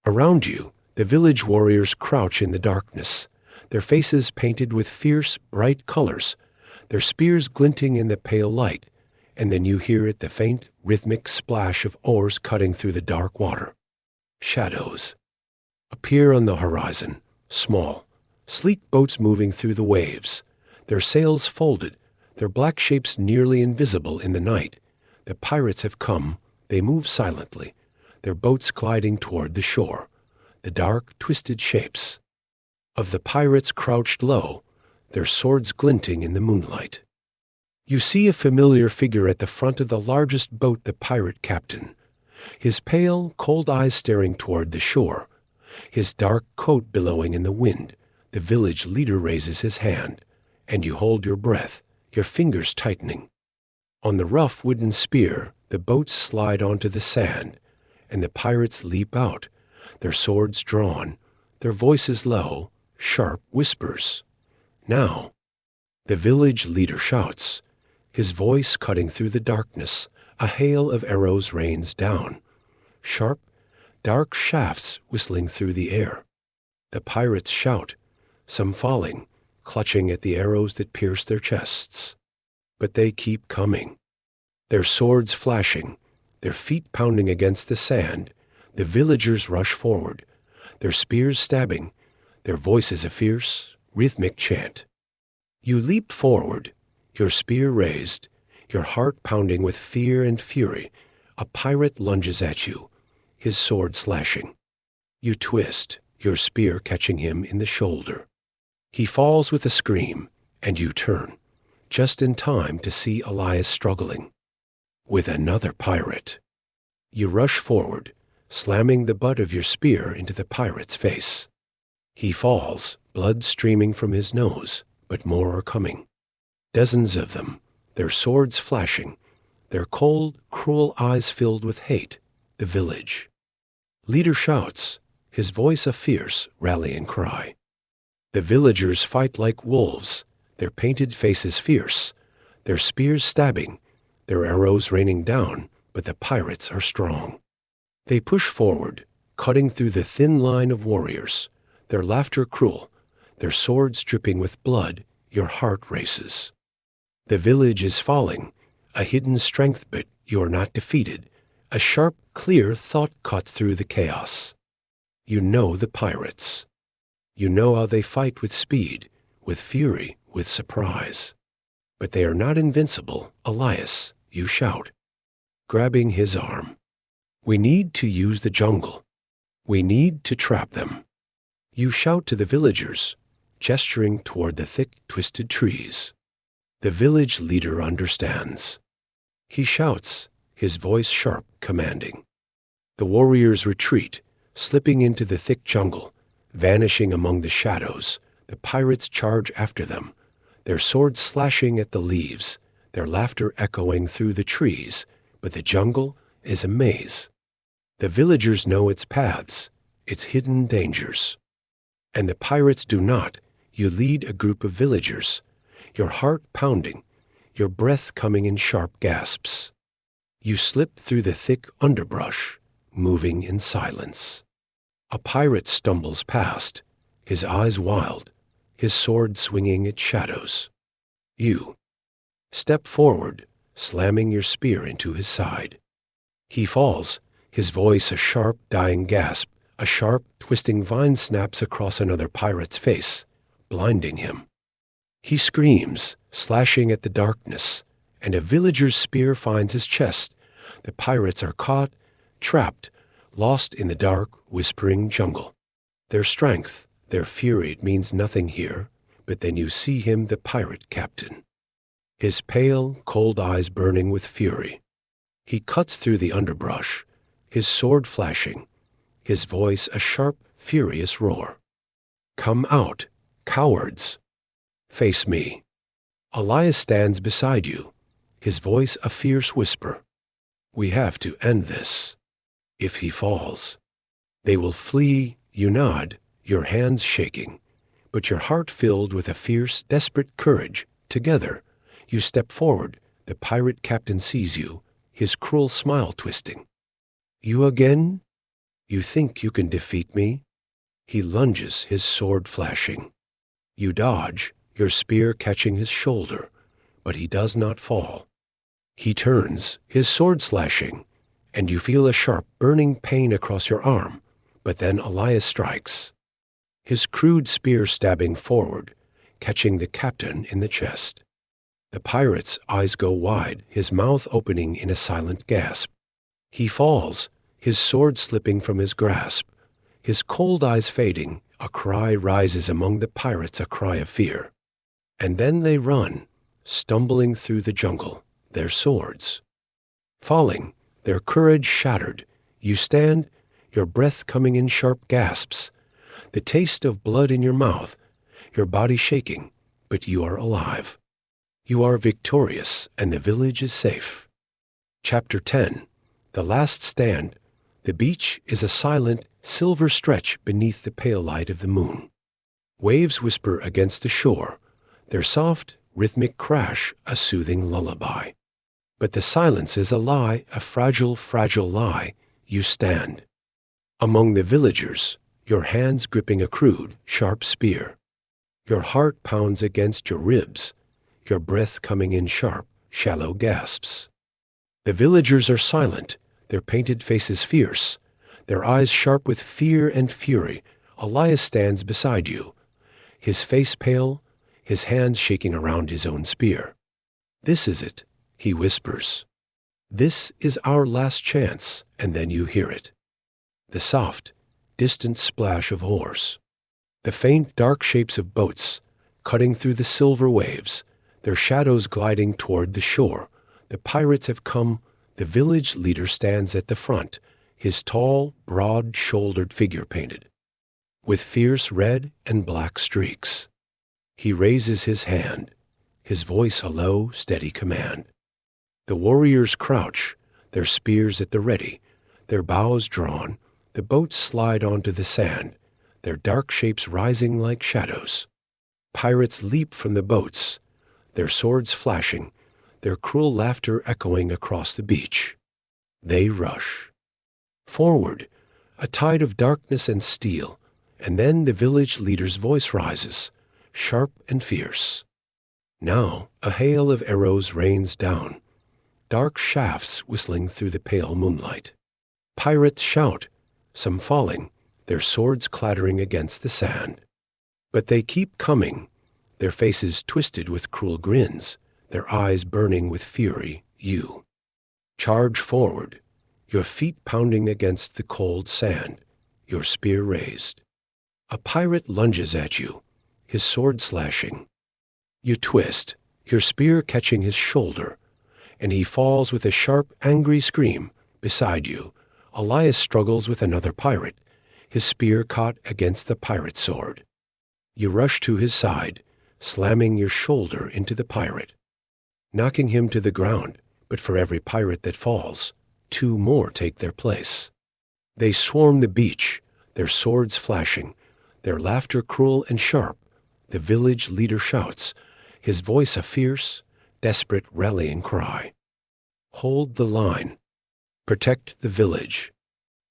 Around you, the village warriors crouch in the darkness, their faces painted with fierce, bright colors, their spears glinting in the pale light, and then you hear it, the faint, rhythmic splash of oars cutting through the dark water. Shadows appear on the horizon, small, sleek boats moving through the waves, their sails folded, their black shapes nearly invisible in the night. The pirates have come. They move silently, their boats gliding toward the shore. The dark, twisted shapes of the pirates crouched low, their swords glinting in the moonlight. You see a familiar figure at the front of the largest boat, the pirate captain, his pale, cold eyes staring toward the shore, his dark coat billowing in the wind. The village leader raises his hand, and you hold your breath, your fingers tightening. On the rough wooden spear, the boats slide onto the sand, and the pirates leap out, their swords drawn, their voices low, sharp whispers. Now, the village leader shouts, his voice cutting through the darkness. A hail of arrows rains down, sharp, dark shafts whistling through the air. The pirates shout, some falling, clutching at the arrows that pierce their chests. But they keep coming. Their swords flashing, their feet pounding against the sand, the villagers rush forward, their spears stabbing, their voices a fierce, rhythmic chant. You leap forward, your spear raised, your heart pounding with fear and fury. A pirate lunges at you, his sword slashing. You twist, your spear catching him in the shoulder. He falls with a scream, and you turn, just in time to see Elias struggling with another pirate. You rush forward, slamming the butt of your spear into the pirate's face. He falls, blood streaming from his nose, but more are coming. Dozens of them, their swords flashing, their cold, cruel eyes filled with hate. The village. Leader shouts, his voice a fierce, rallying cry. The villagers fight like wolves, their painted faces fierce, their spears stabbing, their arrows raining down, but the pirates are strong. They push forward, cutting through the thin line of warriors, their laughter cruel, their swords dripping with blood. Your heart races. The village is falling, a hidden strength, but you are not defeated. A sharp, clear thought cuts through the chaos. You know the pirates. You know how they fight with speed, with fury, with surprise. But they are not invincible. Elias, you shout, grabbing his arm. We need to use the jungle. We need to trap them. You shout to the villagers, gesturing toward the thick, twisted trees. The village leader understands. He shouts, his voice sharp, commanding. The warriors retreat, slipping into the thick jungle, vanishing among the shadows. The pirates charge after them, their swords slashing at the leaves, their laughter echoing through the trees. But the jungle is a maze. The villagers know its paths, its hidden dangers. And the pirates do not. You lead a group of villagers, your heart pounding, your breath coming in sharp gasps. You slip through the thick underbrush, moving in silence. A pirate stumbles past, his eyes wild, his sword swinging at shadows. You step forward, slamming your spear into his side. He falls, his voice a sharp, dying gasp. A sharp, twisting vine snaps across another pirate's face, blinding him. He screams, slashing at the darkness, and a villager's spear finds his chest. The pirates are caught, trapped, lost in the dark, whispering jungle. Their strength, their fury, it means nothing here, but then you see him, the pirate captain. His pale, cold eyes burning with fury. He cuts through the underbrush, his sword flashing, his voice a sharp, furious roar. Come out, cowards. Face me. Elias stands beside you, his voice a fierce whisper. We have to end this. If he falls, they will flee. You nod, your hands shaking, but your heart filled with a fierce, desperate courage. Together, you step forward. The pirate captain sees you, his cruel smile twisting. You again? You think you can defeat me? He lunges, his sword flashing. You dodge, your spear catching his shoulder, but he does not fall. He turns, his sword slashing, and you feel a sharp, burning pain across your arm, but then Elias strikes. His crude spear stabbing forward, catching the captain in the chest. The pirate's eyes go wide, his mouth opening in a silent gasp. He falls, his sword slipping from his grasp, his cold eyes fading. A cry rises among the pirates, a cry of fear. And then they run, stumbling through the jungle, their swords falling, their courage shattered. You stand, your breath coming in sharp gasps, the taste of blood in your mouth, your body shaking, but you are alive. You are victorious, and the village is safe. Chapter 10. The Last Stand. The beach is a silent, silver stretch beneath the pale light of the moon. Waves whisper against the shore, their soft, rhythmic crash a soothing lullaby. But the silence is a lie, a fragile, fragile lie. You stand. Among the villagers, your hands gripping a crude, sharp spear. Your heart pounds against your ribs, your breath coming in sharp, shallow gasps. The villagers are silent, their painted faces fierce, their eyes sharp with fear and fury. Elias stands beside you, his face pale, his hands shaking around his own spear. "This is it," he whispers. "This is our last chance," and then you hear it. The soft, distant splash of oars. The faint, dark shapes of boats, cutting through the silver waves, their shadows gliding toward the shore. The pirates have come. The village leader stands at the front, his tall, broad-shouldered figure painted, with fierce red and black streaks. He raises his hand, his voice a low, steady command. The warriors crouch, their spears at the ready, their bows drawn. The boats slide onto the sand, their dark shapes rising like shadows. Pirates leap from the boats, their swords flashing, their cruel laughter echoing across the beach. They rush forward, a tide of darkness and steel, and then the village leader's voice rises, sharp and fierce. Now a hail of arrows rains down, dark shafts whistling through the pale moonlight. Pirates shout, some falling, their swords clattering against the sand. But they keep coming, their faces twisted with cruel grins, their eyes burning with fury. You charge forward, your feet pounding against the cold sand, your spear raised. A pirate lunges at you, his sword slashing. You twist, your spear catching his shoulder, and he falls with a sharp, angry scream. Beside you, Elias struggles with another pirate, his spear caught against the pirate's sword. You rush to his side, slamming your shoulder into the pirate, knocking him to the ground, but for every pirate that falls, 2 more take their place. They swarm the beach, their swords flashing, their laughter cruel and sharp. The village leader shouts, his voice a fierce, desperate rallying cry. Hold the line. Protect the village.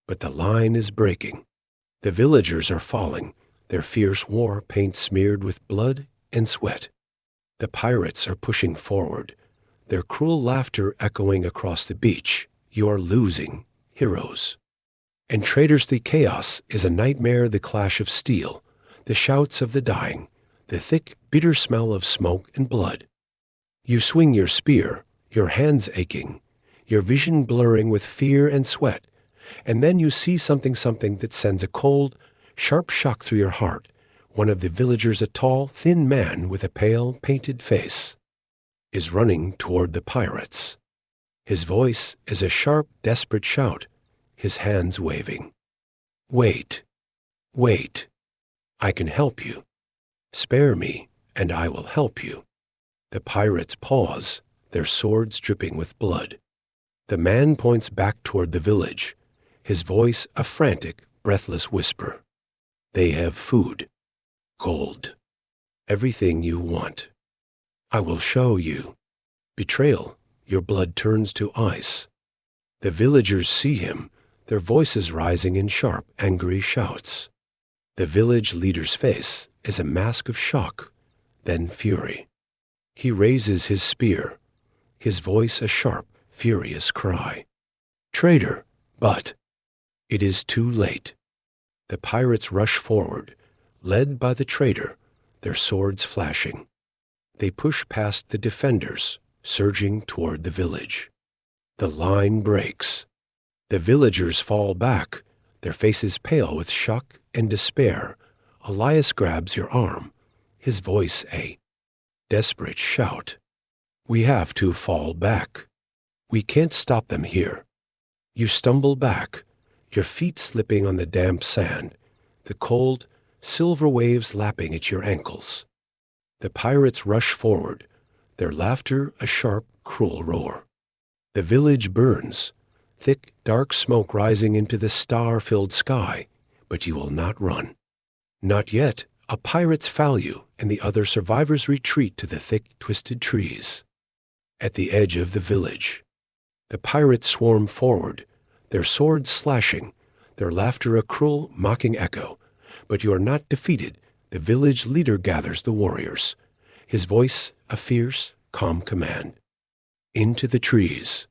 But the line is breaking. The villagers are falling, their fierce war paint smeared with blood and sweat. The pirates are pushing forward, their cruel laughter echoing across the beach. You are losing, heroes. And traitors, the chaos is a nightmare, the clash of steel, the shouts of the dying, the thick, bitter smell of smoke and blood. You swing your spear, your hands aching, your vision blurring with fear and sweat, and then you see something that sends a cold, sharp shock through your heart. One of the villagers, a tall, thin man with a pale, painted face, is running toward the pirates. His voice is a sharp, desperate shout, his hands waving. Wait, wait, I can help you. Spare me, and I will help you. The pirates pause, their swords dripping with blood. The man points back toward the village, his voice a frantic, breathless whisper. They have food, gold, everything you want. I will show you. Betrayal, your blood turns to ice. The villagers see him, their voices rising in sharp, angry shouts. The village leader's face is a mask of shock, then fury. He raises his spear, his voice a sharp, furious cry. Traitor, but it is too late. The pirates rush forward, led by the traitor, their swords flashing. They push past the defenders, surging toward the village. The line breaks. The villagers fall back, their faces pale with shock and despair. Elias grabs your arm, his voice a desperate shout. We have to fall back. We can't stop them here. You stumble back, your feet slipping on the damp sand, the cold, silver waves lapping at your ankles. The pirates rush forward, their laughter a sharp, cruel roar. The village burns, thick, dark smoke rising into the star-filled sky, but you will not run. Not yet. A pirate's foul you, and the other survivors retreat to the thick, twisted trees. At the edge of the village, the pirates swarm forward, their swords slashing, their laughter a cruel, mocking echo. But you are not defeated. The village leader gathers the warriors, his voice a fierce, calm command. Into the trees.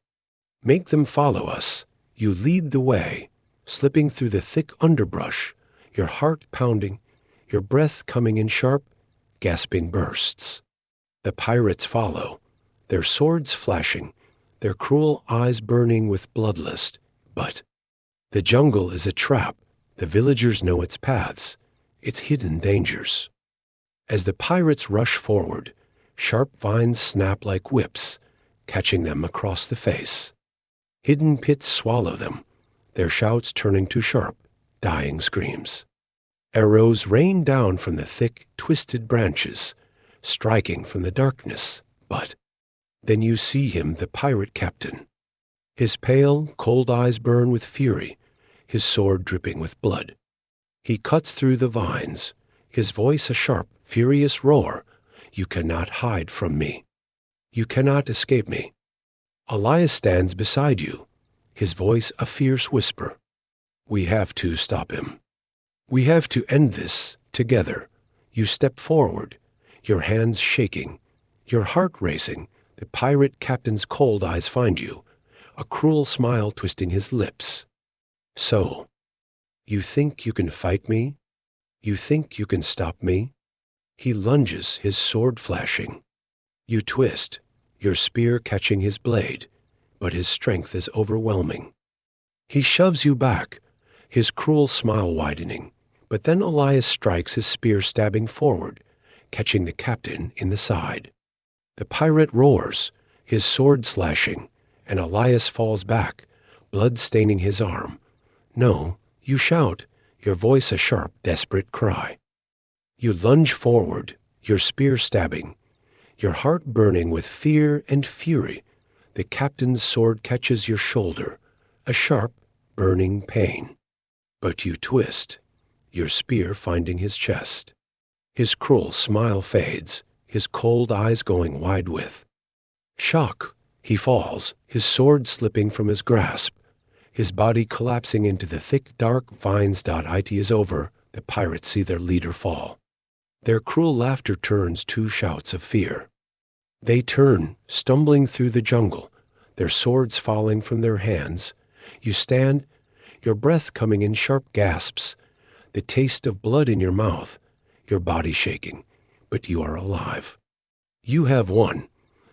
Make them follow us. You lead the way, slipping through the thick underbrush, your heart pounding, your breath coming in sharp, gasping bursts. The pirates follow, their swords flashing, their cruel eyes burning with bloodlust. But the jungle is a trap. The villagers know its paths, its hidden dangers. As the pirates rush forward, sharp vines snap like whips, catching them across the face. Hidden pits swallow them, their shouts turning to sharp, dying screams. Arrows rain down from the thick, twisted branches, striking from the darkness. But then you see him, the pirate captain. His pale, cold eyes burn with fury, his sword dripping with blood. He cuts through the vines, his voice a sharp, furious roar. You cannot hide from me. You cannot escape me. Elias stands beside you, his voice a fierce whisper. We have to stop him. We have to end this together. You step forward, your hands shaking, your heart racing. The pirate captain's cold eyes find you, a cruel smile twisting his lips. So, you think you can fight me? You think you can stop me? He lunges, his sword flashing. You twist, your spear catching his blade, but his strength is overwhelming. He shoves you back, his cruel smile widening, but then Elias strikes, his spear stabbing forward, catching the captain in the side. The pirate roars, his sword slashing, and Elias falls back, blood staining his arm. No, you shout, your voice a sharp, desperate cry. You lunge forward, your spear stabbing, your heart burning with fear and fury. The captain's sword catches your shoulder, a sharp, burning pain. But you twist, your spear finding his chest. His cruel smile fades, his cold eyes going wide with shock. He falls, his sword slipping from his grasp, his body collapsing into the thick, dark vines. It is over. The pirates see their leader fall. Their cruel laughter turns to shouts of fear. They turn, stumbling through the jungle, their swords falling from their hands. You stand, your breath coming in sharp gasps, the taste of blood in your mouth, your body shaking, but you are alive. You have won.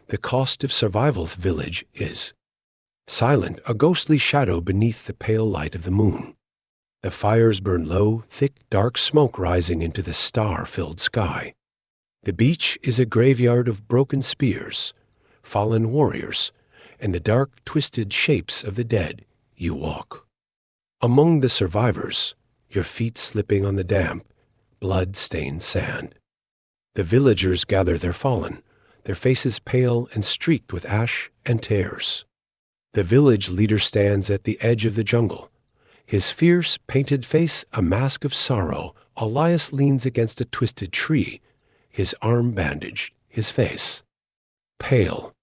The cost of survival. The village is silent, a ghostly shadow beneath the pale light of the moon. The fires burn low, thick, dark smoke rising into the star-filled sky. The beach is a graveyard of broken spears, fallen warriors, and the dark, twisted shapes of the dead. You walk among the survivors, your feet slipping on the damp, blood-stained sand. The villagers gather their fallen, their faces pale and streaked with ash and tears. The village leader stands at the edge of the jungle, his fierce, painted face a mask of sorrow. Elias leans against a twisted tree, his arm bandaged, his face pale.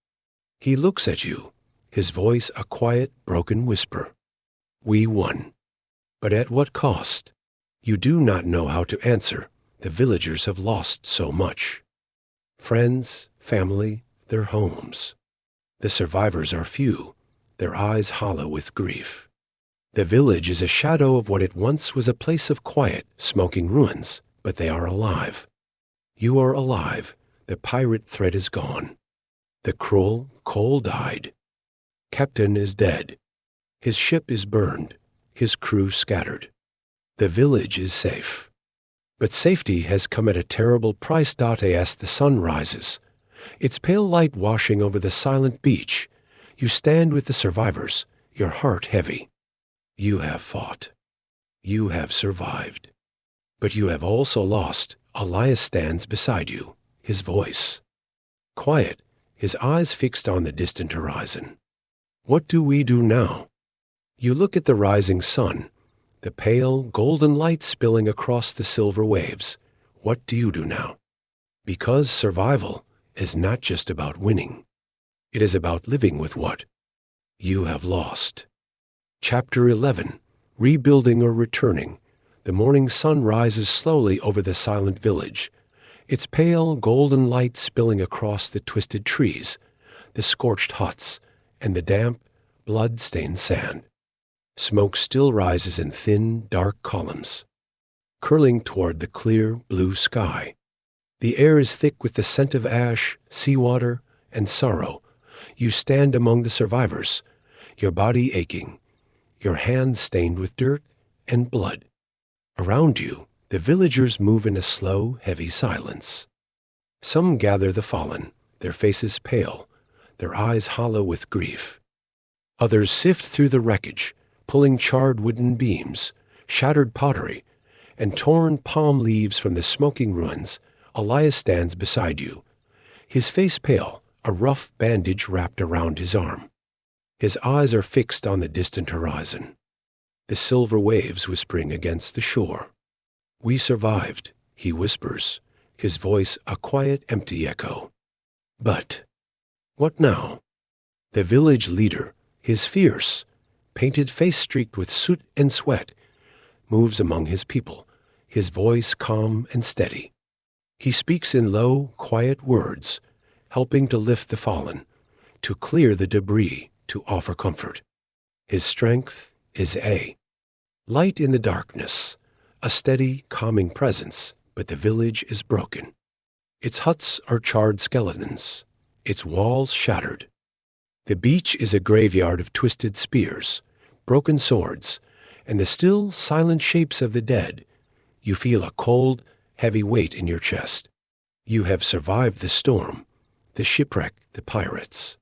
He looks at you, his voice a quiet, broken whisper. We won. But at what cost? You do not know how to answer. The villagers have lost so much. Friends, family, their homes. The survivors are few, their eyes hollow with grief. The village is a shadow of what it once was, a place of quiet, smoking ruins, but they are alive. You are alive. The pirate threat is gone. The cruel, cold-eyed captain is dead. His ship is burned, his crew scattered. The village is safe. But safety has come at a terrible price. As the sun rises, its pale light washing over the silent beach, you stand with the survivors, your heart heavy. You have fought. You have survived. But you have also lost. Elias stands beside you, his voice quiet, his eyes fixed on the distant horizon. What do we do now? You look at the rising sun, the pale, golden light spilling across the silver waves. What do you do now? Because survival is not just about winning. It is about living with what you have lost. Chapter 11. Rebuilding or returning, the morning sun rises slowly over the silent village, its pale golden light spilling across the twisted trees, the scorched huts, and the damp, blood-stained sand. Smoke still rises in thin, dark columns, curling toward the clear, blue sky. The air is thick with the scent of ash, seawater, and sorrow. You stand among the survivors, your body aching, your hands stained with dirt and blood. Around you, the villagers move in a slow, heavy silence. Some gather the fallen, their faces pale, their eyes hollow with grief. Others sift through the wreckage, pulling charred wooden beams, shattered pottery, and torn palm leaves from the smoking ruins. Elias stands beside you, his face pale, a rough bandage wrapped around his arm. His eyes are fixed on the distant horizon, the silver waves whispering against the shore. "We survived," he whispers, his voice a quiet, empty echo. "But what now?" The village leader, his fierce, painted face streaked with soot and sweat, moves among his people, his voice calm and steady. He speaks in low, quiet words, helping to lift the fallen, to clear the debris, to offer comfort. His strength is light in the darkness, a steady, calming presence, but the village is broken. Its huts are charred skeletons, its walls shattered. The beach is a graveyard of twisted spears, broken swords, and the still, silent shapes of the dead. You feel a cold, heavy weight in your chest. You have survived the storm, the shipwreck, the pirates.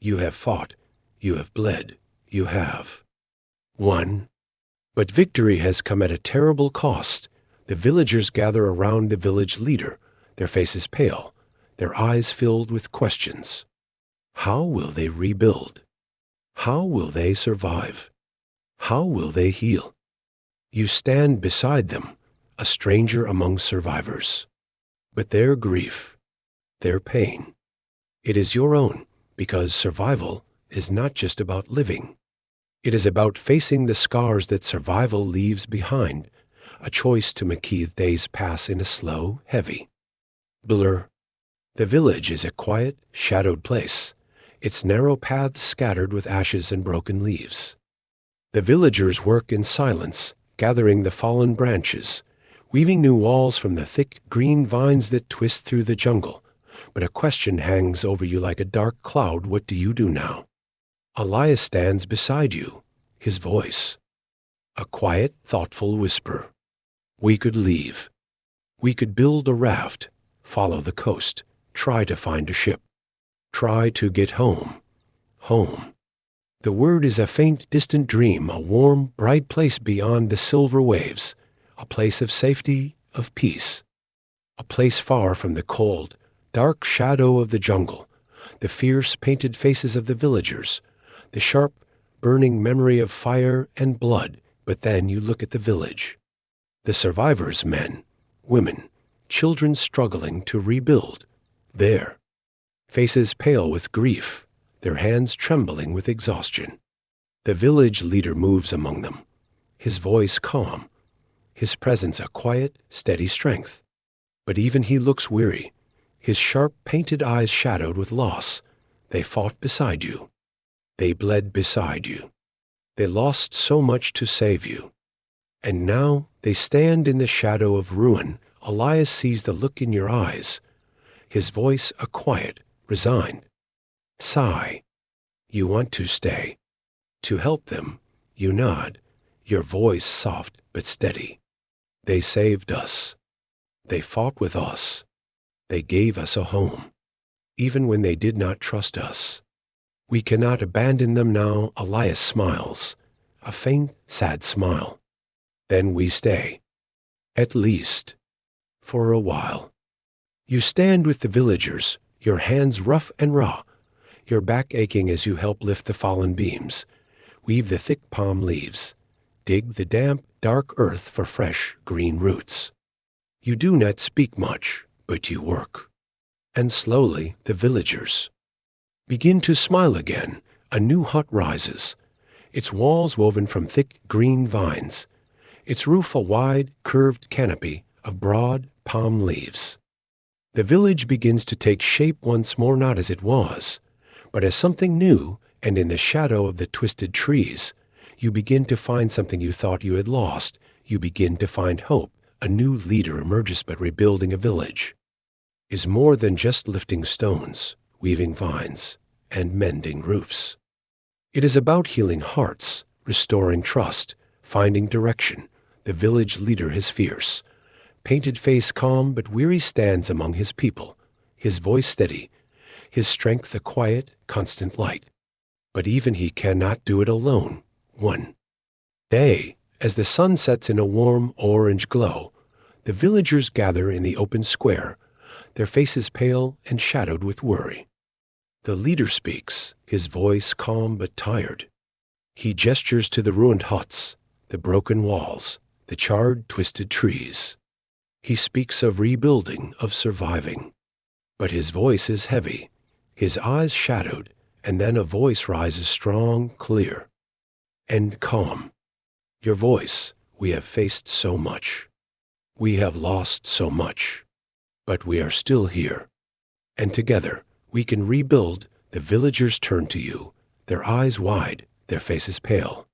You have fought, you have bled, you have won. But victory has come at a terrible cost. The villagers gather around the village leader, their faces pale, their eyes filled with questions. How will they rebuild? How will they survive? How will they heal? You stand beside them, a stranger among survivors. But their grief, their pain, it is your own, because survival is not just about living. It is about facing the scars that survival leaves behind, a choice to make days pass in a slow, heavy blur. The village is a quiet, shadowed place, its narrow paths scattered with ashes and broken leaves. The villagers work in silence, gathering the fallen branches, weaving new walls from the thick green vines that twist through the jungle. But a question hangs over you like a dark cloud. What do you do now? Elias stands beside you, his voice a quiet, thoughtful whisper. We could leave. We could build a raft, follow the coast, try to find a ship, try to get home. Home. The word is a faint, distant dream, a warm, bright place beyond the silver waves, a place of safety, of peace, a place far from the cold, dark shadow of the jungle, the fierce, painted faces of the villagers, the sharp, burning memory of fire and blood. But then you look at the village. The survivors, men, women, children struggling to rebuild. There, faces pale with grief, their hands trembling with exhaustion. The village leader moves among them, his voice calm, his presence a quiet, steady strength. But even he looks weary, his sharp, painted eyes shadowed with loss. They fought beside you. They bled beside you. They lost so much to save you. And now they stand in the shadow of ruin. Elias sees the look in your eyes, his voice a quiet, resigned sigh. You want to stay. To help them, you nod, your voice soft but steady. They saved us. They fought with us. They gave us a home, even when they did not trust us. We cannot abandon them now. Elias smiles, a faint, sad smile. Then we stay, at least, for a while. You stand with the villagers, your hands rough and raw, your back aching as you help lift the fallen beams, weave the thick palm leaves, dig the damp, dark earth for fresh, green roots. You do not speak much, but you work. And slowly the villagers begin to smile again. A new hut rises, its walls woven from thick green vines, its roof a wide, curved canopy of broad palm leaves. The village begins to take shape once more, not as it was, but as something new, and in the shadow of the twisted trees, you begin to find something you thought you had lost. You begin to find hope. A new leader emerges, but rebuilding a village is more than just lifting stones, weaving vines, and mending roofs. It is about healing hearts, restoring trust, finding direction. The village leader is fierce, painted face calm but weary, stands among his people, his voice steady, his strength a quiet, constant light. But even he cannot do it alone. One day, as the sun sets in a warm orange glow, the villagers gather in the open square, their faces pale and shadowed with worry. The leader speaks, his voice calm but tired. He gestures to the ruined huts, the broken walls, the charred, twisted trees. He speaks of rebuilding, of surviving. But his voice is heavy, his eyes shadowed, and then a voice rises strong, clear, and calm. Your voice, we have faced so much. We have lost so much. But we are still here. And together, we can rebuild. The villagers turn to you, their eyes wide, their faces pale.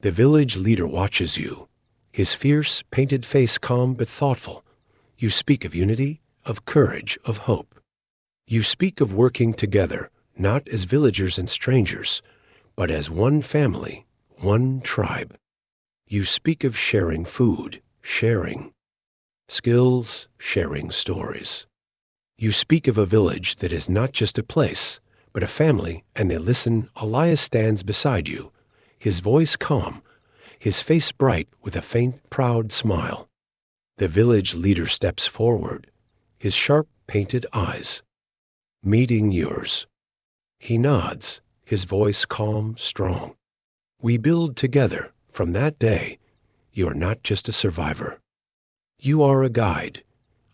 The village leader watches you, his fierce, painted face calm but thoughtful. You speak of unity, of courage, of hope. You speak of working together, not as villagers and strangers, but as one family, one tribe. You speak of sharing food, sharing skills, sharing stories. You speak of a village that is not just a place, but a family, and they listen. Elias stands beside you, his voice calm, his face bright with a faint, proud smile. The village leader steps forward, his sharp, painted eyes meeting yours. He nods, his voice calm, strong. We build together. From that day, you are not just a survivor. You are a guide,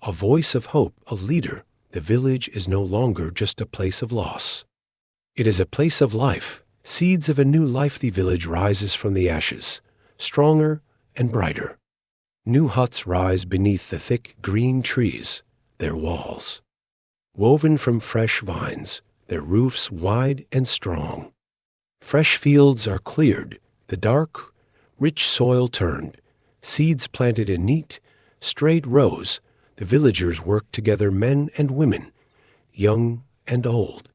a voice of hope, a leader. The village is no longer just a place of loss. It is a place of life, seeds of a new life. The village rises from the ashes, stronger and brighter. New huts rise beneath the thick green trees, their walls woven from fresh vines, their roofs wide and strong. Fresh fields are cleared, the dark, rich soil turned, seeds planted in neat, straight rows. The villagers work together, men and women, young and old.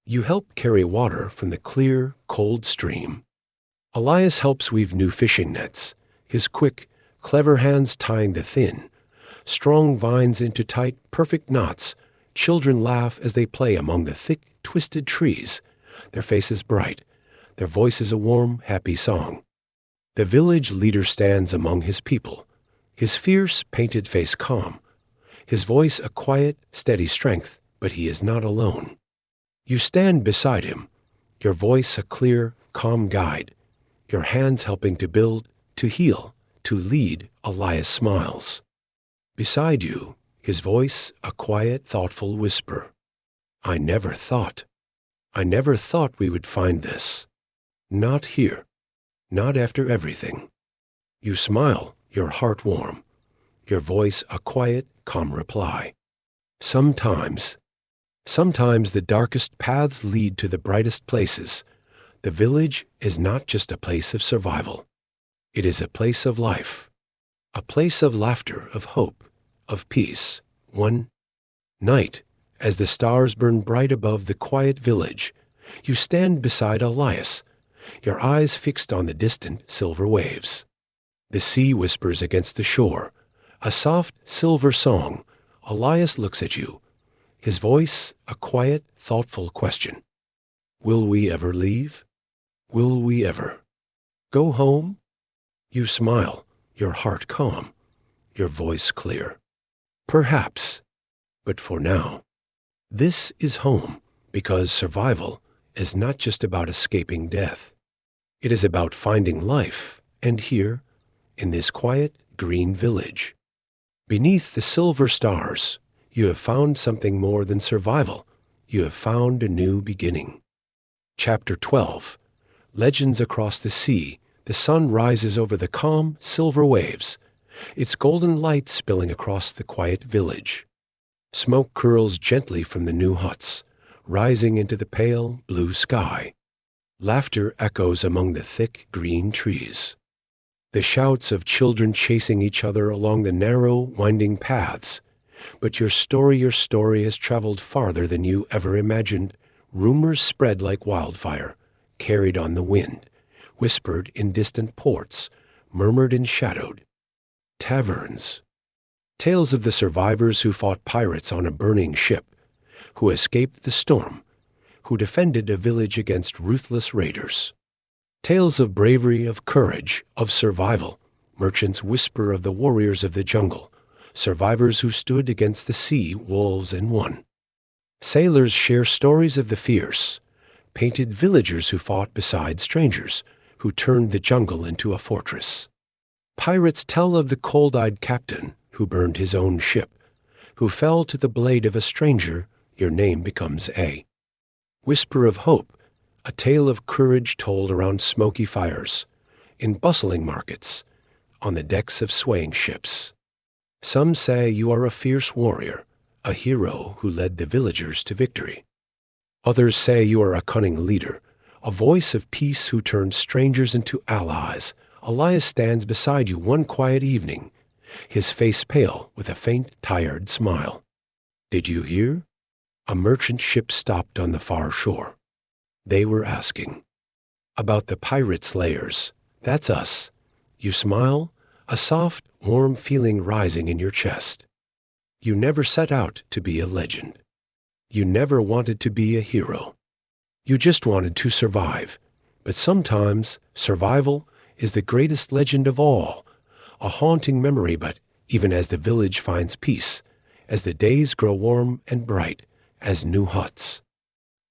You help carry water from the clear, cold stream. Elias helps weave new fishing nets, his quick, clever hands tying the thin, strong vines into tight, perfect knots. Children laugh as they play among the thick, twisted trees, their faces bright, their voices a warm, happy song. The village leader stands among his people, his fierce, painted face calm, his voice a quiet, steady strength, but he is not alone. You stand beside him, your voice a clear, calm guide, your hands helping to build, to heal, to lead. Elias smiles. Beside you, his voice a quiet, thoughtful whisper. I never thought we would find this. Not here. Not after everything. You smile, your heart warm, your voice a quiet, calm reply. Sometimes the darkest paths lead to the brightest places. The village is not just a place of survival. It is a place of life, a place of laughter, of hope, of peace. One night, as the stars burn bright above the quiet village, you stand beside Elias, your eyes fixed on the distant silver waves. The sea whispers against the shore, a soft silver song. Elias looks at you, his voice a quiet, thoughtful question. Will we ever leave? Will we ever go home? You smile, your heart calm, your voice clear. Perhaps, but for now, this is home, because survival is not just about escaping death. It is about finding life, and here, in this quiet, green village, beneath the silver stars, you have found something more than survival. You have found a new beginning. Chapter 12. Legends across the sea, the sun rises over the calm, silver waves, its golden light spilling across the quiet village. Smoke curls gently from the new huts, rising into the pale, blue sky. Laughter echoes among the thick, green trees. The shouts of children chasing each other along the narrow, winding paths. But your story has traveled farther than you ever imagined. Rumors spread like wildfire, carried on the wind, whispered in distant ports, murmured in shadowed taverns. Tales of the survivors who fought pirates on a burning ship, who escaped the storm, who defended a village against ruthless raiders. Tales of bravery, of courage, of survival. Merchants whisper of the warriors of the jungle, survivors who stood against the sea wolves and won. Sailors share stories of the fierce, painted villagers who fought beside strangers, who turned the jungle into a fortress. Pirates tell of the cold-eyed captain who burned his own ship, who fell to the blade of a stranger. Your name becomes a whisper of hope, a tale of courage told around smoky fires, in bustling markets, on the decks of swaying ships. Some say you are a fierce warrior, a hero who led the villagers to victory. Others say you are a cunning leader, a voice of peace who turned strangers into allies. Elias stands beside you one quiet evening, his face pale with a faint, tired smile. Did you hear? A merchant ship stopped on the far shore. They were asking about the pirate slayers. That's us. You smile, a soft, warm feeling rising in your chest. You never set out to be a legend. You never wanted to be a hero. You just wanted to survive. But sometimes survival is the greatest legend of all, a haunting memory. But even as the village finds peace, as the days grow warm and bright, as new huts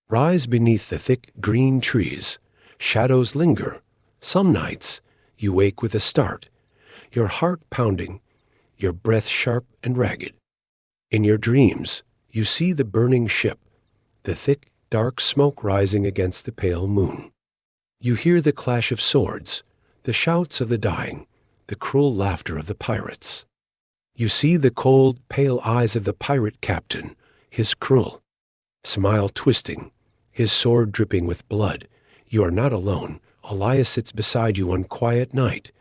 rise beneath the thick green trees, shadows linger. Some nights you wake with a start, your heart pounding, your breath sharp and ragged. In your dreams, you see the burning ship, the thick, dark smoke rising against the pale moon. You hear the clash of swords, the shouts of the dying, the cruel laughter of the pirates. You see the cold, pale eyes of the pirate captain, his cruel smile twisting, his sword dripping with blood. You are not alone. Elias sits beside you one quiet night,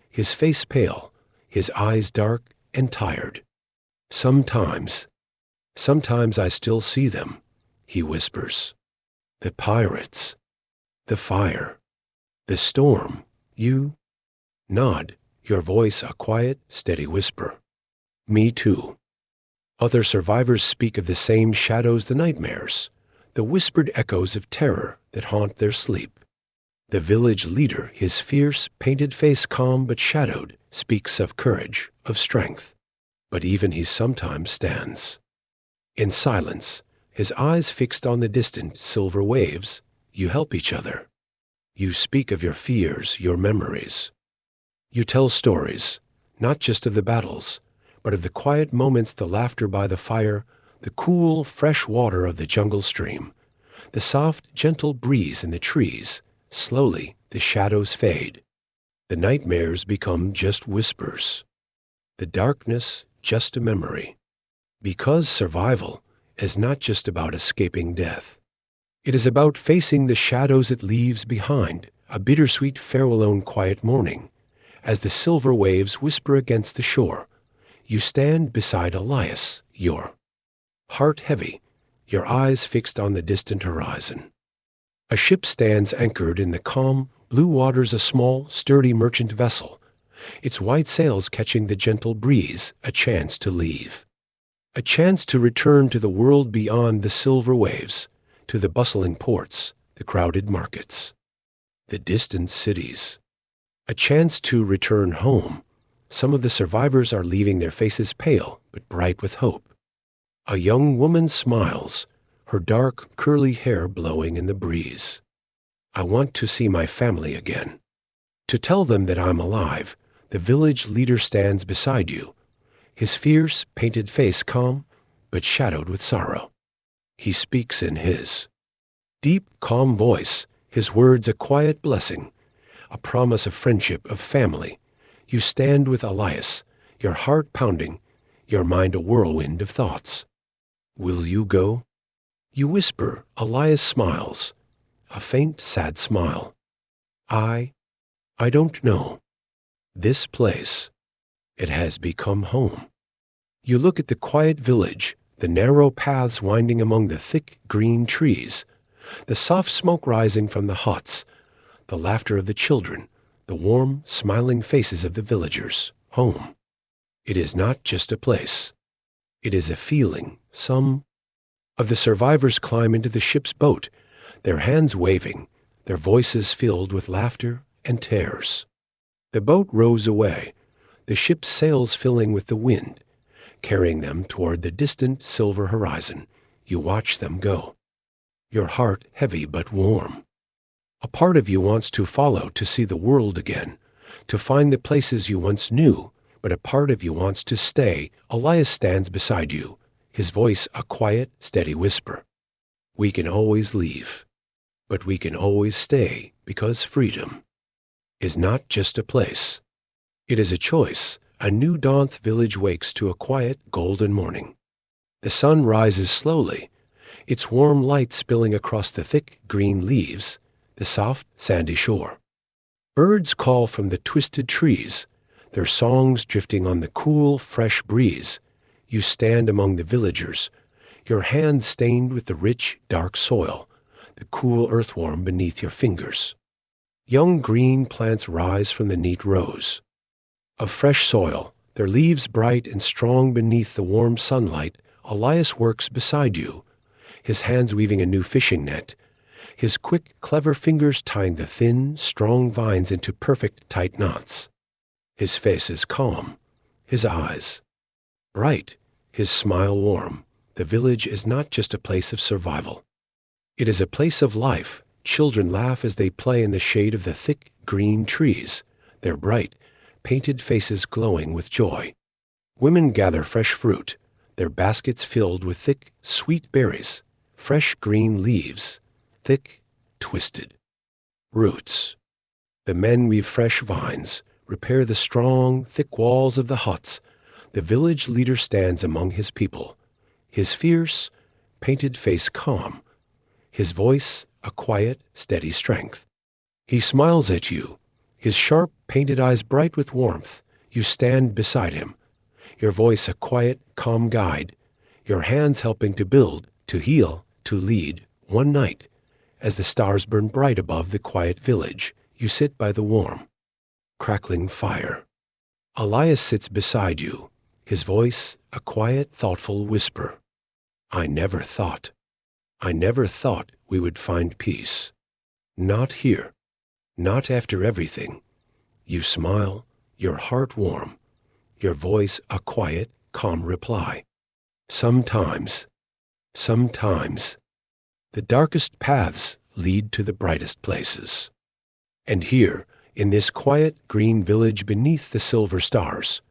his face pale, his eyes dark and tired. Sometimes I still see them, he whispers. The pirates, the fire, the storm. You nod, your voice a quiet, steady whisper. Me too. Other survivors speak of the same shadows, the nightmares, the whispered echoes of terror that haunt their sleep. The village leader, his fierce, painted face calm but shadowed, speaks of courage, of strength. But even he sometimes stands in silence, his eyes fixed on the distant silver waves. You help each other. You speak of your fears, your memories. You tell stories, not just of the battles, but of the quiet moments, the laughter by the fire, the cool, fresh water of the jungle stream, the soft, gentle breeze in the trees. Slowly, the shadows fade. The nightmares become just whispers. The darkness, just a memory. Because survival is not just about escaping death. It is about facing the shadows it leaves behind, a bittersweet farewell on quiet morning. As the silver waves whisper against the shore, you stand beside Elias, your heart heavy, your eyes fixed on the distant horizon. A ship stands anchored in the calm, blue waters, a small, sturdy merchant vessel, its white sails catching the gentle breeze, a chance to leave. A chance to return to the world beyond the silver waves, to the bustling ports, the crowded markets, the distant cities. A chance to return home. Some of the survivors are leaving, their faces pale but bright with hope. A young woman smiles, her dark, curly hair blowing in the breeze. I want to see my family again. To tell them that I'm alive. The village leader stands beside you, his fierce, painted face calm but shadowed with sorrow. He speaks in his deep, calm voice, His words a quiet blessing, a promise of friendship, of family. You stand with Elias, your heart pounding, your mind a whirlwind of thoughts. Will you go? You whisper. Elias smiles, a faint, sad smile. I don't know. This place, it has become home. You look at the quiet village, the narrow paths winding among the thick green trees, the soft smoke rising from the huts, the laughter of the children, the warm, smiling faces of the villagers. Home. It is not just a place. It is a feeling. Some of the survivors climb into the ship's boat, their hands waving, their voices filled with laughter and tears. The boat rows away, the ship's sails filling with the wind, carrying them toward the distant silver horizon. You watch them go, your heart heavy but warm. A part of you wants to follow, to see the world again, to find the places you once knew, but a part of you wants to stay. Elias stands beside you, his voice a quiet, steady whisper. We can always leave, but we can always stay, because freedom is not just a place. It is a choice. A new dawned village wakes to a quiet, golden morning. The sun rises slowly, its warm light spilling across the thick green leaves, the soft, sandy shore. Birds call from the twisted trees, their songs drifting on the cool, fresh breeze. You stand among the villagers, your hands stained with the rich, dark soil, the cool earthworm beneath your fingers. Young green plants rise from the neat rows of fresh soil, their leaves bright and strong beneath the warm sunlight. Elias works beside you, his hands weaving a new fishing net, his quick, clever fingers tying the thin, strong vines into perfect, tight knots. His face is calm, his eyes bright, his smile warm. The village is not just a place of survival. It is a place of life. Children laugh as they play in the shade of the thick green trees, their bright, painted faces glowing with joy. Women gather fresh fruit, their baskets filled with thick, sweet berries, fresh green leaves, thick, twisted roots. The men weave fresh vines, repair the strong, thick walls of the huts. The village leader stands among his people, his fierce, painted face calm, his voice a quiet, steady strength. He smiles at you, his sharp, painted eyes bright with warmth. You stand beside him, your voice a quiet, calm guide, your hands helping to build, to heal, to lead. One night, as the stars burn bright above the quiet village, you sit by the warm, crackling fire. Elias sits beside you, his voice a quiet, thoughtful whisper. I never thought we would find peace. Not here, not after everything. You smile, your heart warm, your voice a quiet, calm reply. Sometimes, the darkest paths lead to the brightest places. And here, in this quiet green village beneath the silver stars,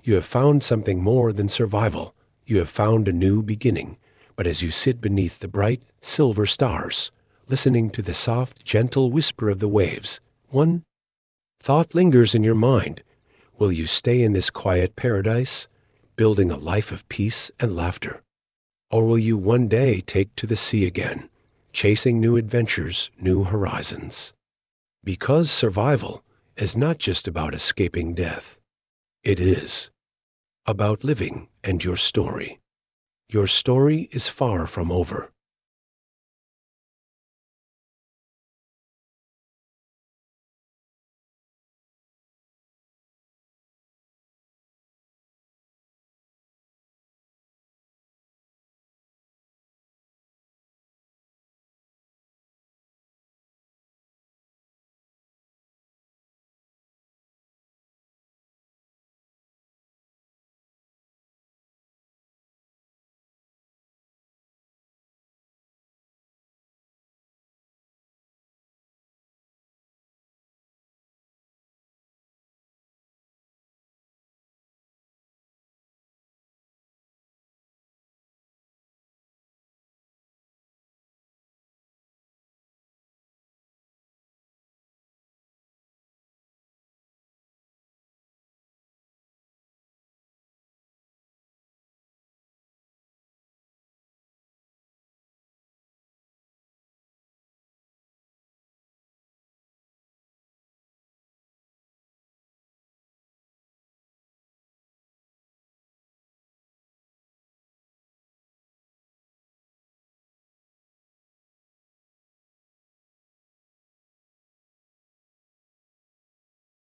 you have found something more than survival. You have found a new beginning. But as you sit beneath the bright silver stars, listening to the soft, gentle whisper of the waves, one thought lingers in your mind. Will you stay in this quiet paradise, building a life of peace and laughter? Or will you one day take to the sea again, chasing new adventures, new horizons? Because survival is not just about escaping death. It is about living, and your story. Your story is far from over.